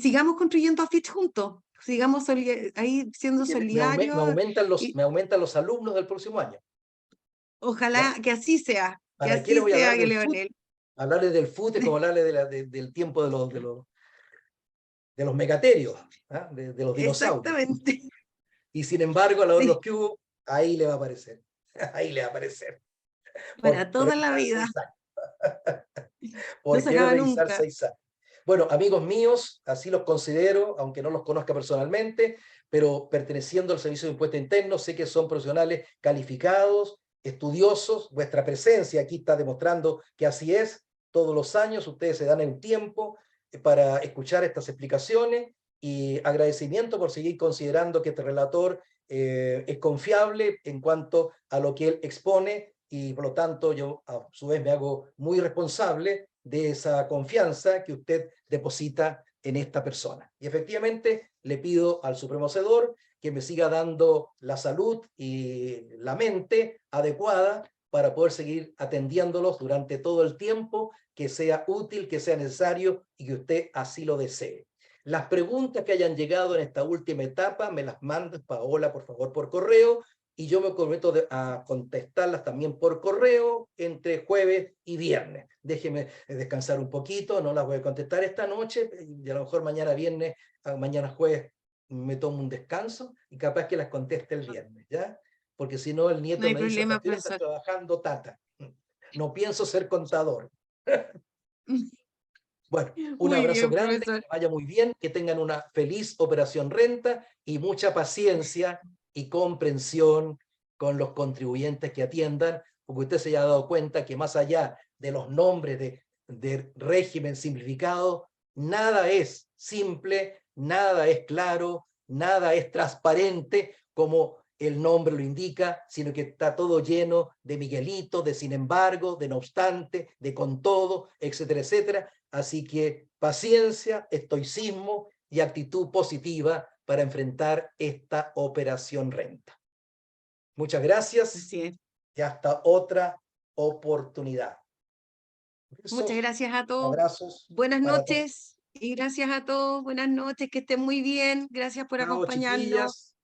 sigamos construyendo Afich juntos, sigamos ahí siendo solidarios, y Me aumentan los alumnos del próximo año. ojalá ¿Ya? que así sea, ¿Para qué le voy a hablar que del fútbol? Leonel. Hablarle del fútbol es como hablarle del tiempo de los megaterios, ¿ah? De los dinosaurios. Exactamente, Y sin embargo, a la hora de los sí, que hubo, ahí le va a aparecer. Ahí le va a aparecer. para Por toda la revisar vida, 6 años. no Por se querer acaba revisar nunca. 6 años. Bueno, amigos míos, así los considero, aunque no los conozca personalmente, pero perteneciendo al Servicio de Impuestos Internos, sé que son profesionales calificados, estudiosos. Vuestra presencia aquí está demostrando que así es. Todos los años ustedes se dan el tiempo para escuchar estas explicaciones, y agradecimiento por seguir considerando que este relator es confiable en cuanto a lo que él expone, y por lo tanto yo a su vez me hago muy responsable de esa confianza que usted deposita en esta persona. Y efectivamente le pido al Supremo Hacedor que me siga dando la salud y la mente adecuada para poder seguir atendiéndolos durante todo el tiempo que sea útil, que sea necesario y que usted así lo desee. Las preguntas que hayan llegado en esta última etapa me las manda Paola, por favor, por correo, y yo me comprometo a contestarlas también por correo entre jueves y viernes. Déjeme descansar un poquito, no las voy a contestar esta noche, y a lo mejor mañana viernes, mañana jueves me tomo un descanso y capaz que las conteste el viernes, ¿ya? Porque si no el nieto No hay me dice, problema, ¿para qué estás profesor. trabajando, tata? No pienso ser contador. Bueno, un Muy abrazo bien, grande, que profesor. les vaya muy bien, que tengan una feliz operación renta y mucha paciencia y comprensión con los contribuyentes que atiendan, porque usted se haya dado cuenta que más allá de los nombres de régimen simplificado, nada es simple, nada es claro, nada es transparente como el nombre lo indica, sino que está todo lleno de Miguelito, de sin embargo, de no obstante, de con todo, etcétera, etcétera. Así que paciencia, estoicismo y actitud positiva para enfrentar esta operación renta. Muchas gracias Así es. y hasta otra oportunidad. Muchas Besos, gracias a todos. abrazos Buenas para todos. noches y gracias a todos. Buenas noches, que estén muy bien. Gracias por Chao, acompañarnos. chiquillas,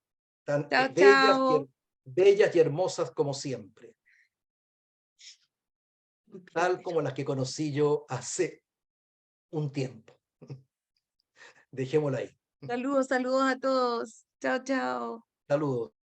tan Chao, bellas chao. bellas y hermosas como siempre, tal como las que conocí yo hace un tiempo. Dejémoslo ahí. Saludos, saludos a todos. Chao, chao. Saludos.